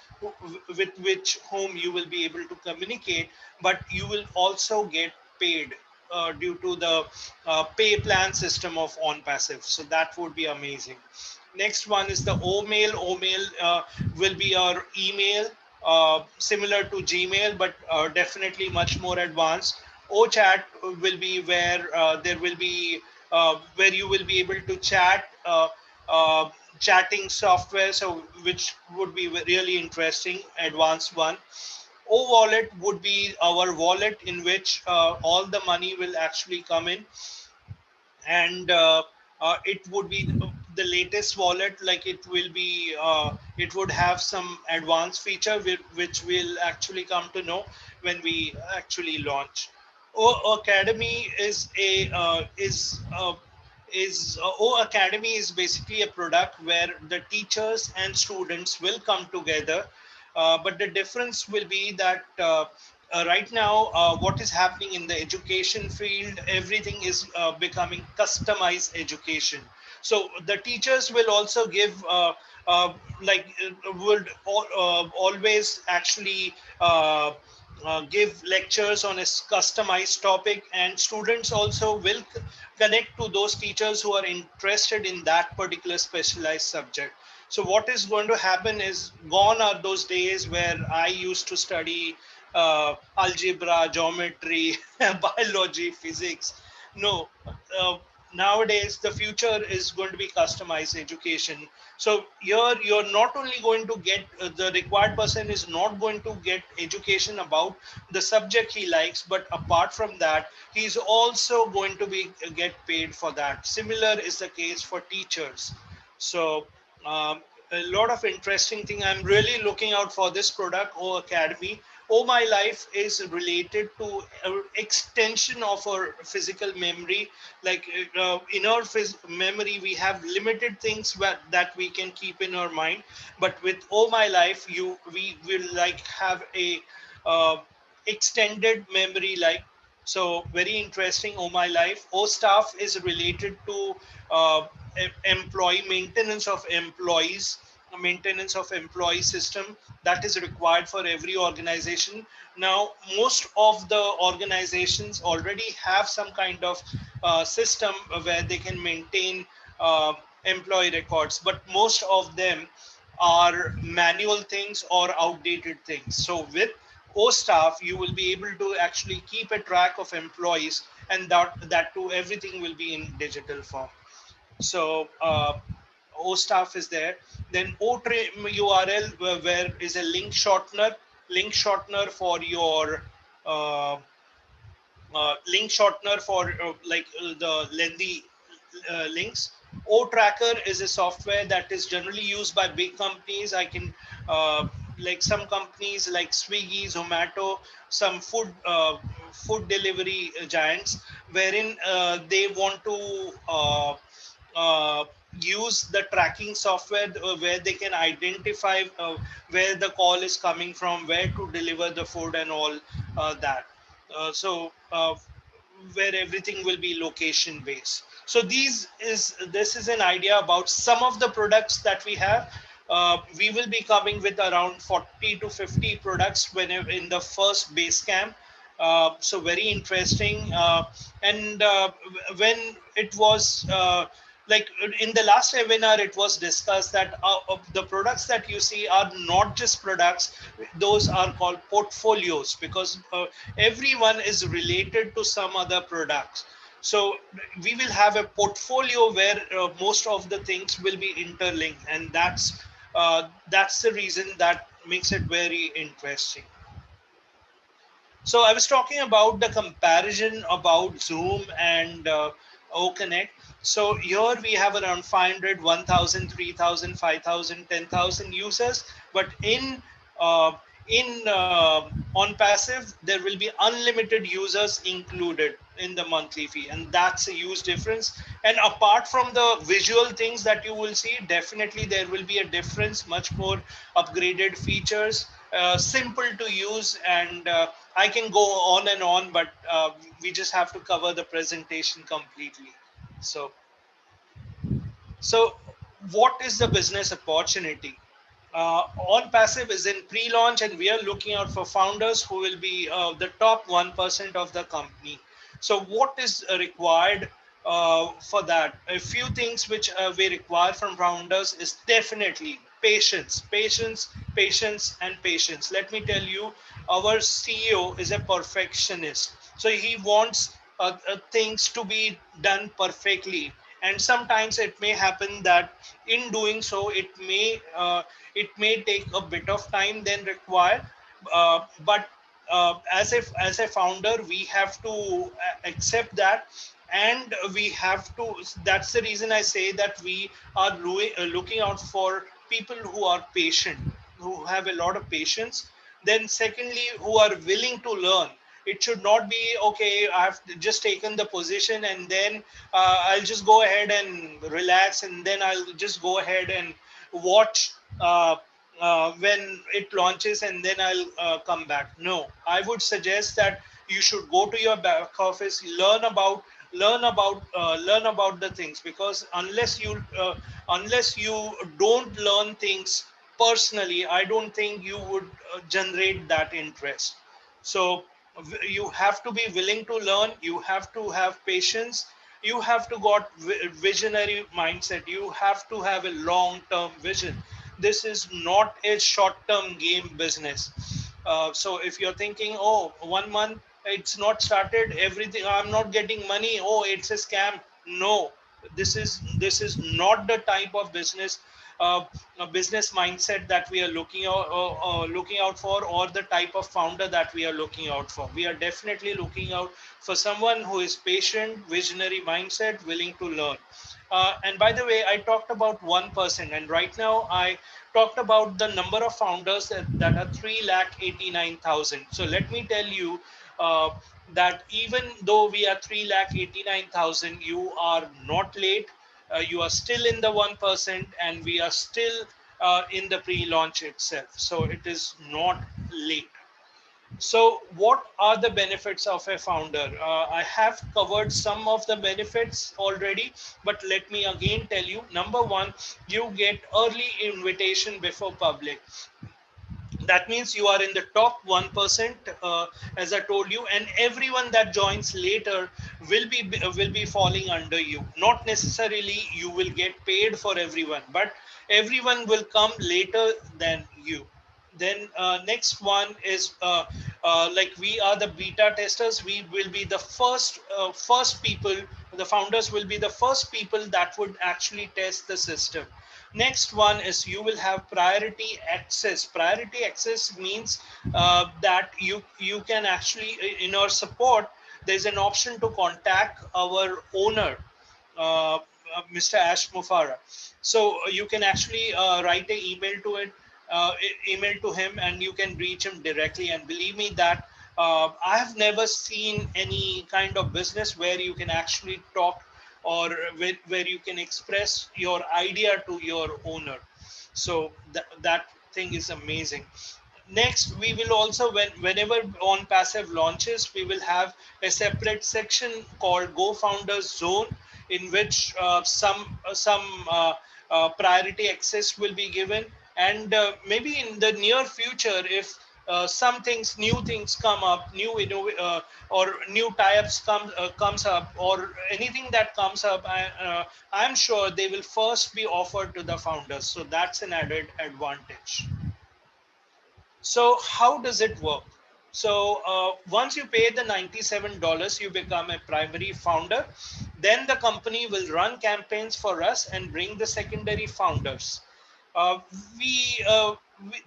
with which whom you will be able to communicate, but you will also get paid due to the pay plan system of Onpassive. So that would be amazing. Next one is the Omail. Omail will be our email, similar to Gmail, but definitely much more advanced. OChat will be where there will be where you will be able to chat, chatting software, so which would be really interesting, advanced one. O wallet would be our wallet in which all the money will actually come in, and it would be the latest wallet. Like it would have some advanced feature which we'll actually come to know when we actually launch. O Academy O Academy is basically a product where the teachers and students will come together, but the difference will be that right now, what is happening in the education field, everything is becoming customized education. So the teachers will also give, would always actually give lectures on a customized topic, and students also will connect to those teachers who are interested in that particular specialized subject. So what is going to happen is, gone are those days where I used to study algebra, geometry, biology, physics. No, nowadays the future is going to be customized education. So here you're not only going to get the required person is not going to get education about the subject he likes, but apart from that, he's also going to be get paid for that. Similar is the case for teachers. So a lot of interesting thing. I'm really looking out for this product, O Academy. Oh My Life is related to extension of our physical memory. Like in our memory, we have limited things that we can keep in our mind. But with Oh My Life, we will like have a uh, extended memory, like. So very interesting. Oh My Life. O Staff is related to employee maintenance of employees, maintenance of employee system that is required for every organization. Now, most of the organizations already have some kind of system where they can maintain uh, employee records, but most of them are manual things or outdated things. So with O Staff, you will be able to actually keep a track of employees, and that too, everything will be in digital form. So O Staff is there. Then O-Trim URL, where is a link shortener for your uh, link shortener for the lengthy links. O Tracker is a software that is generally used by big companies. I can like some companies like Swiggy, Zomato, some food delivery giants, wherein they want to use the tracking software where they can identify where the call is coming from, where to deliver the food, and all that. Where everything will be location based. So this is an idea about some of the products that we have. We will be coming with around 40 to 50 products whenever in the first base camp. So very interesting. And when it was like in the last webinar, it was discussed that the products that you see are not just products; those are called portfolios, because everyone is related to some other products. So we will have a portfolio where most of the things will be interlinked, and that's the reason that makes it very interesting. So I was talking about the comparison about Zoom and OConnect. So here we have around 500, 1,000, 3,000, 5,000, 10,000 users. But uh, in Onpassive, there will be unlimited users included in the monthly fee, and that's a huge difference. And apart from the visual things that you will see, definitely there will be a difference, much more upgraded features, simple to use, and I can go on and on, but we just have to cover the presentation completely. So, so what is the business opportunity? Onpassive is in pre-launch, and we are looking out for founders who will be the top 1% of the company. So what is required for that? A few things which we require from founders is definitely patience, patience, patience, and patience. Let me tell you, our CEO is a perfectionist. So he wants things to be done perfectly. And sometimes it may happen that in doing so, it may take a bit of time than required, but as a founder, we have to accept that, and we have to. That's the reason I say that we are looking out for people who are patient, who have a lot of patience. Then, secondly, who are willing to learn. It should not be okay. I've just taken the position, and then I'll just go ahead and relax, and then I'll just go ahead and watch when it launches, and then I'll come back. No, I would suggest that you should go to your back office, learn about the things, because unless you don't learn things personally, I don't think you would generate that interest. So you have to be willing to learn, you have to have patience, you have to got visionary mindset, you have to have a long term vision. This is not a short term game business. So if you're thinking, oh, 1 month it's not started, everything, I'm not getting money, oh, it's a scam. No, this is not the type of business, a business mindset that we are looking out for, or the type of founder that we are looking out for. We are definitely looking out for someone who is patient, visionary mindset, willing to learn. And by the way, I talked about 1%, and right now I talked about the number of founders that are 3,89,000. So let me tell you uh, that even though we are 3,89,000, you are not late. You are still in the 1%, and we are still in the pre-launch itself. So it is not late. So, what are the benefits of a founder? I have covered some of the benefits already, but let me again tell you. Number one, you get early invitation before public. That means you are in the top 1%, as I told you, and everyone that joins later will be falling under you. Not necessarily you will get paid for everyone, but everyone will come later than you. Then next one is like we are the beta testers. We will be the first people. The founders will be the first people that would actually test the system. Next one is you will have priority access. Priority access means that you can actually, in our support, there's an option to contact our owner, Mr. Ash Mufara. So you can actually write an email to it, email to him, and you can reach him directly. And believe me that I have never seen any kind of business where you can actually talk, or where you can express your idea to your owner. So that thing is amazing. Next, we will also, whenever Onpassive launches, we will have a separate section called Go Founders Zone, in which some priority access will be given. And maybe in the near future, if some things, new things come up, or new tie-ups comes up, or anything that comes up, I'm sure they will first be offered to the founders. So that's an added advantage. So how does it work? So once you pay the $97, you become a primary founder. Then the company will run campaigns for us and bring the secondary founders. Uh,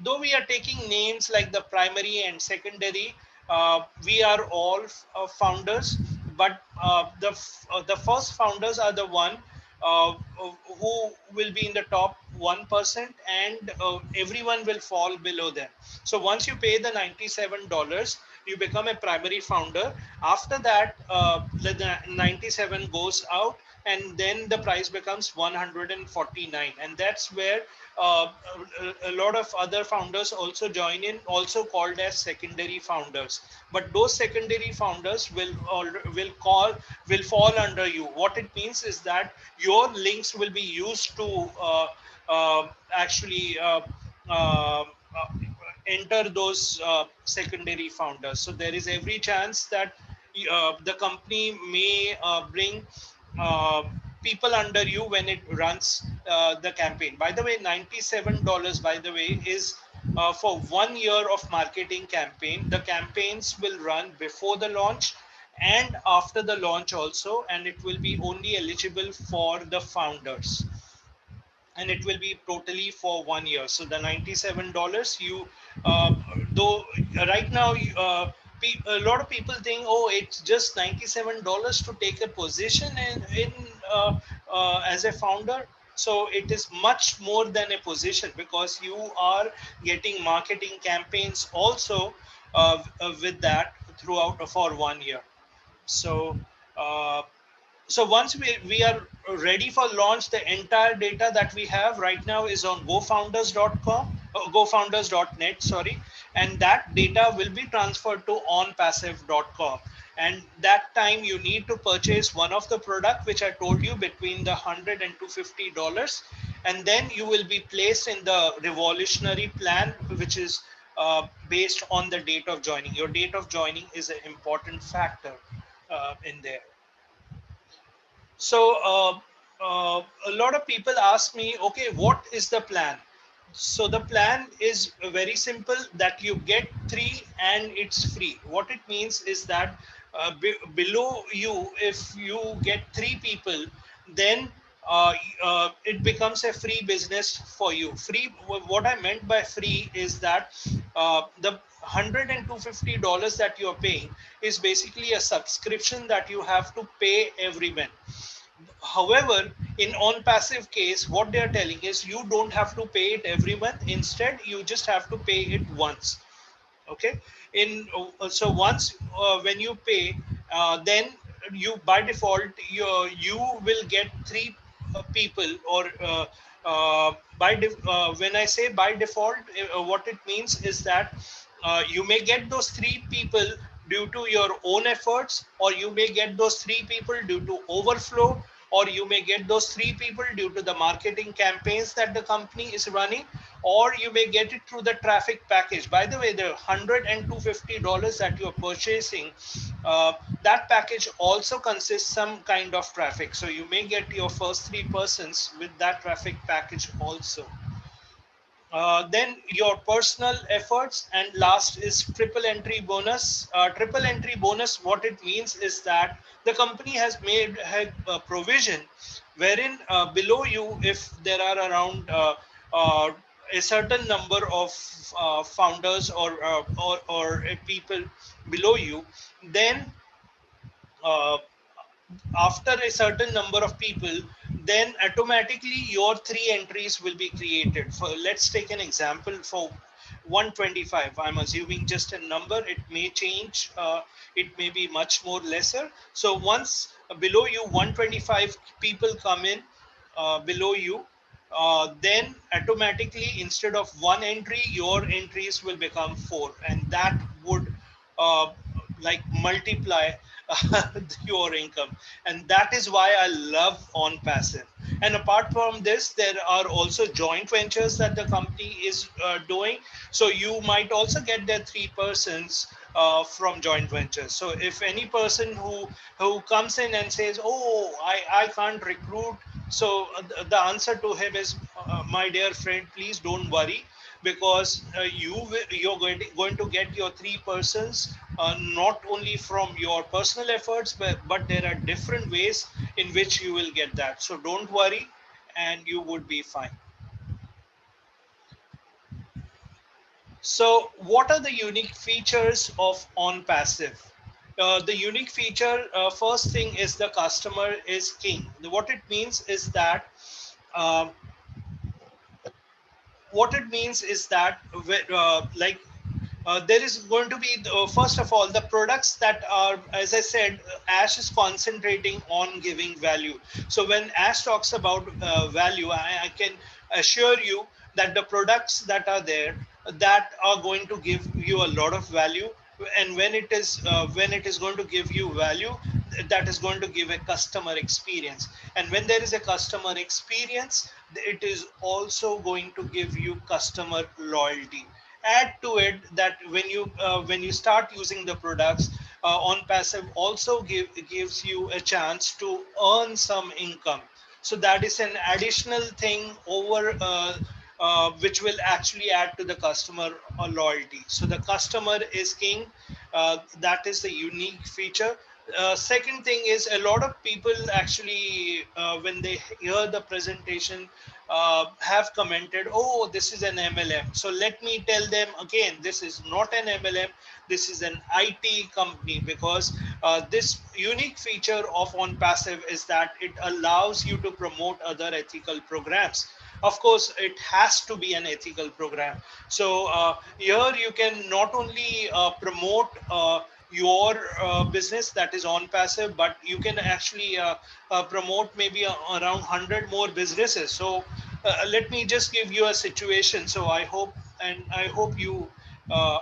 though we are taking names like the primary and secondary, we are all founders, but the first founders are the one uh, who will be in the top 1%, and everyone will fall below them. So once you pay the $97, you become a primary founder. After that, the 97 goes out, and then the price becomes 149, and that's where a lot of other founders also join in, also called as secondary founders. But those secondary founders will fall under you. What it means is that your links will be used to actually uh, enter those secondary founders. So there is every chance that the company may bring uh, people under you when it runs the campaign. By the way, $97, by the way, is for 1 year of marketing campaign. The campaigns will run before the launch and after the launch also, and it will be only eligible for the founders, and it will be totally for 1 year. So the $97, you though right now a lot of people think, oh, it's just $97 to take a position in as a founder. So it is much more than a position, because you are getting marketing campaigns also with that throughout for 1 year. So uh, so once we are ready for launch, the entire data that we have right now is on gofounders.com, gofounders.net, sorry, and that data will be transferred to onpassive.com. And that time you need to purchase one of the product which I told you, between the $100 and $250, and then you will be placed in the revolutionary plan, which is based on the date of joining. Your date of joining is an important factor in there. So a lot of people ask me, okay, what is the plan? So the plan is very simple, that you get three and it's free. What it means is that below you, if you get three people, then it becomes a free business for you. Free, what I meant by free is that the $100 and $250 that you're paying is basically a subscription that you have to pay every month. However, in Onpassive case, what they are telling is you don't have to pay it every month. Instead, you just have to pay it once. Okay. So once when you pay, then you by default you will get three people, or when I say by default, what it means is that you may get those three people due to your own efforts, or you may get those three people due to overflow, or you may get those three people due to the marketing campaigns that the company is running, or you may get it through the traffic package. By the way, the $100 and $250 that you're purchasing, that package also consists some kind of traffic. So you may get your first three persons with that traffic package also. Then your personal efforts, and last is triple entry bonus. Triple entry bonus, what it means is that the company has made a provision wherein below you, if there are around a certain number of founders or people below you, then uh, after a certain number of people, then automatically your three entries will be created. For, let's take an example for 125. I'm assuming just a number. It may change. It may be much more lesser. So once below you 125 people come in below you, then automatically instead of one entry, your entries will become four, and that would uh, like multiply your income. And that is why I love Onpassive. And apart from this, there are also joint ventures that the company is doing. So you might also get the three persons from joint ventures. So if any person who comes in and says, oh, I can't recruit, so the answer to him is, my dear friend, please don't worry, because you're going to get your three persons not only from your personal efforts, but there are different ways in which you will get that. So don't worry, and you would be fine. So what are the unique features of Onpassive? The unique feature, first thing is the customer is king. What it means is that um, what it means is that like there is going to be, first of all, the products that are, as I said, Ash is concentrating on giving value. So when Ash talks about value, I can assure you that the products that are there that are going to give you a lot of value, and when it is going to give you value, that is going to give a customer experience, and when there is a customer experience, it is also going to give you customer loyalty. Add to it that when you start using the products, on passive also gives you a chance to earn some income. So that is an additional thing over which will actually add to the customer loyalty. So the customer is king. That is the unique feature. Second thing is, a lot of people actually, when they hear the presentation, have commented, oh, this is an MLM. So let me tell them again, this is not an MLM. This is an IT company, because this unique feature of OnPassive is that it allows you to promote other ethical programs. Of course, it has to be an ethical program. So here you can not only promote your business that is on passive, but you can actually promote maybe around 100 more businesses. So let me just give you a situation. So I hope you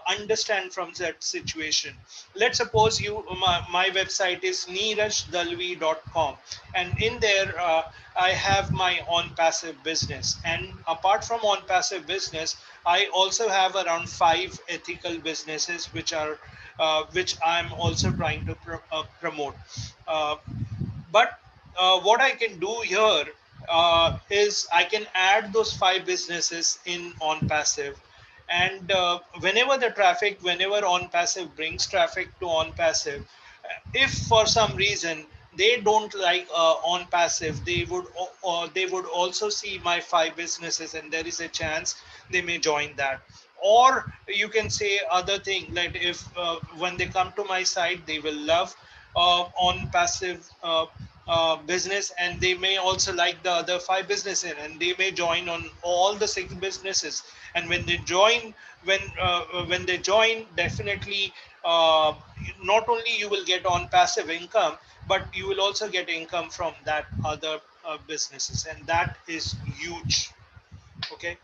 understand from that situation. Let's suppose my website is neerajdalvi.com, and in there I have my on passive business, and apart from on passive business, I also have around 5 ethical businesses which I'm also trying to promote. Uh, but what I can do here is I can add those 5 businesses in on passive, and whenever on passive brings traffic to on passive, if for some reason they don't like on passive, they would also see my 5 businesses, and there is a chance they may join that. Or you can say other thing, like if when they come to my site, they will love on passive business, and they may also like the other 5 businesses, and they may join on all the 6 businesses. And when they join, definitely uh, not only you will get on passive income, but you will also get income from that other businesses, and that is huge. Okay.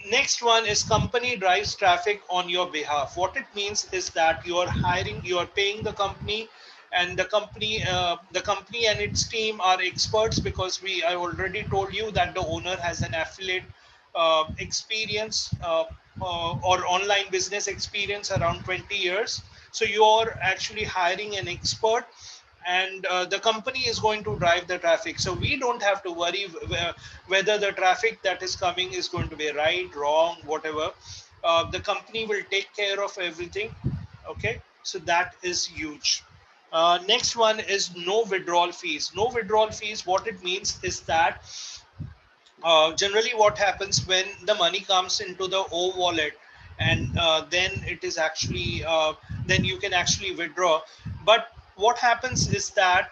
Next one is company drives traffic on your behalf. What it means is that you are paying the company, and the company and its team are experts, because I already told you that the owner has an affiliate experience, or online business experience around 20 years. So you're actually hiring an expert, and the company is going to drive the traffic. So we don't have to worry whether the traffic that is coming is going to be right, wrong, whatever. The company will take care of everything. Okay, so that is huge. Next one is no withdrawal fees. No withdrawal fees, what it means is that generally what happens when the money comes into the O wallet, and then it is actually then you can actually withdraw. But what happens is that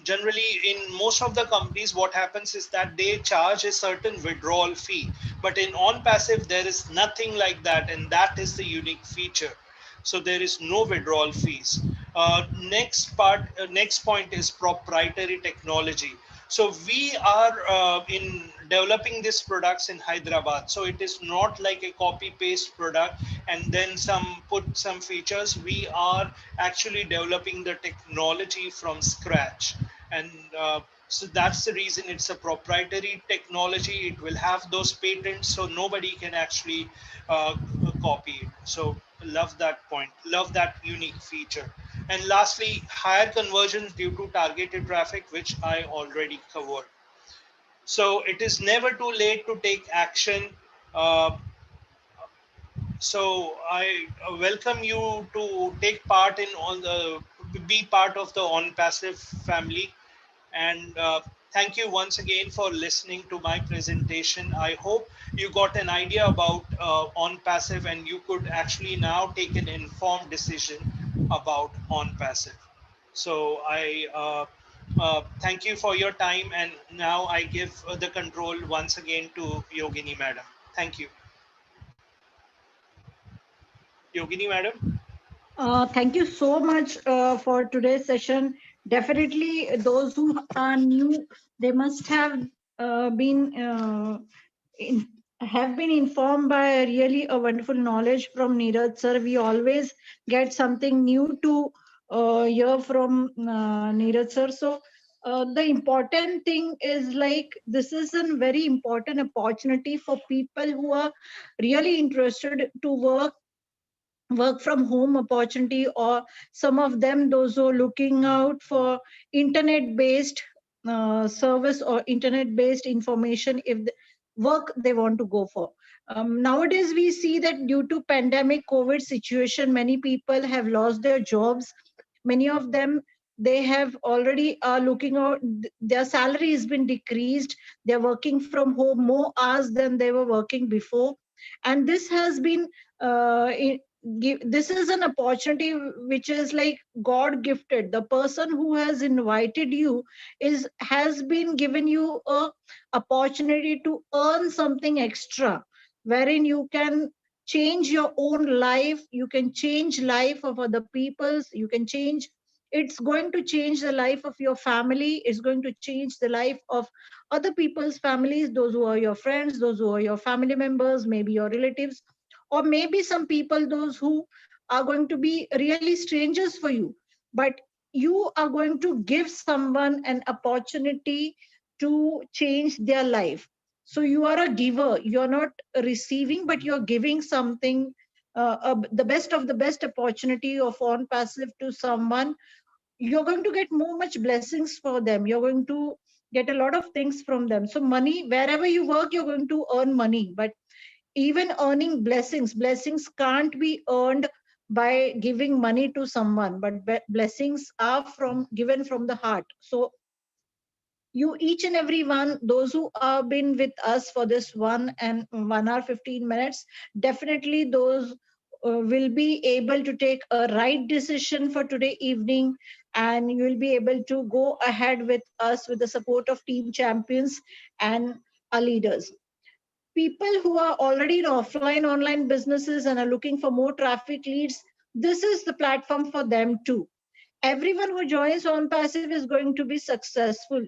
generally in most of the companies, what happens is that they charge a certain withdrawal fee, but in on passive there is nothing like that, and that is the unique feature. So there is no withdrawal fees. Next point is proprietary technology. So we are in developing these products in Hyderabad. So it is not like a copy paste product and then put some features. We are actually developing the technology from scratch, and so that's the reason it's a proprietary technology. It will have those patents, so nobody can actually copy it. So love that point, love that unique feature. And lastly, higher conversions due to targeted traffic, which I already covered. So it is never too late to take action. Uh, so I welcome you to take part in be part of the On Passive family. And thank you once again for listening to my presentation. I hope you got an idea about On Passive, and you could actually now take an informed decision about On Passive. So I thank you for your time, and now I give the control once again to Yogini Madam. Thank you. Yogini madam.
Thank you so much for today's session. Definitely, those who are new, they must have been in, have been informed by really a wonderful knowledge from Neeraj sir. We always get something new to hear from Neeraj sir. So the important thing is like this is a very important opportunity for people who are really interested to work from home opportunity, or some of them those who are looking out for internet based service or internet based information if the work they want to go for. Nowadays we see that due to pandemic COVID situation, many people have lost their jobs. Many of them, they have already are looking out, their salary has been decreased, they're working from home more hours than they were working before. And this has been this is an opportunity which is like God gifted. The person who has invited you is has been given you a opportunity to earn something extra, wherein you can change your own life, you can change life of other people's, you can change, it's going to change the life of your family, it's going to change the life of other people's families, those who are your friends, those who are your family members, maybe your relatives, or maybe some people those who are going to be really strangers for you, but you are going to give someone an opportunity to change their life. So you are a giver, you're not receiving, but you're giving something, the best of the best opportunity of Onpassive to someone. You're going to get more much blessings for them, you're going to get a lot of things from them. So money, wherever you work, you're going to earn money, but even earning blessings can't be earned by giving money to someone, but blessings are from given from the heart. So you each and every one, those who have been with us for this 1 hour 15 minutes, definitely those will be able to take a right decision for today evening, and you will be able to go ahead with us with the support of team champions and our leaders. People who are already in offline online businesses and are looking for more traffic leads, this is the platform for them too. Everyone who joins Onpassive is going to be successful.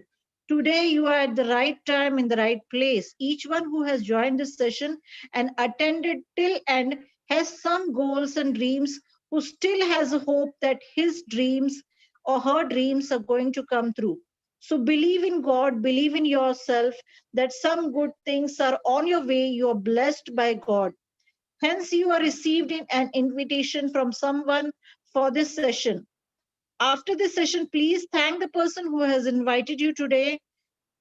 Today you are at the right time in the right place. Each one who has joined this session and attended till end has some goals and dreams, who still has a hope that his dreams or her dreams are going to come through. So believe in God, believe in yourself, that some good things are on your way. You are blessed by God. Hence, you are received an invitation from someone for this session. After this session, please thank the person who has invited you today.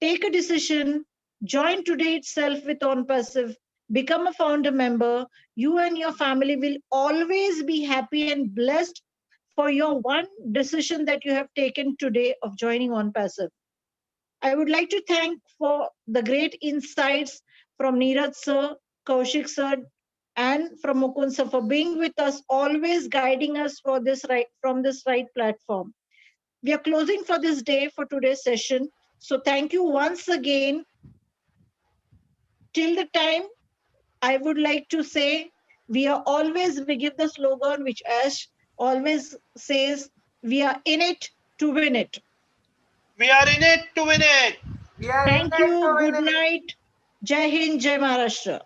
Take a decision. Join today itself with Onpassive. Become a founder member. You and your family will always be happy and blessed for your one decision that you have taken today of joining Onpassive. I would like to thank for the great insights from Neeraj sir, Kaushik sir, and from Mukund sir for being with us, always guiding us for this right from this right platform. We are closing for this day for today's session. So thank you once again. Till the time, I would like to say we give the slogan which Ash always says, we are in it to win it.
We are in it to win it.
We are in
Thank
it to
you.
win
Good
it.
night. Jai Hind, Jai Maharashtra.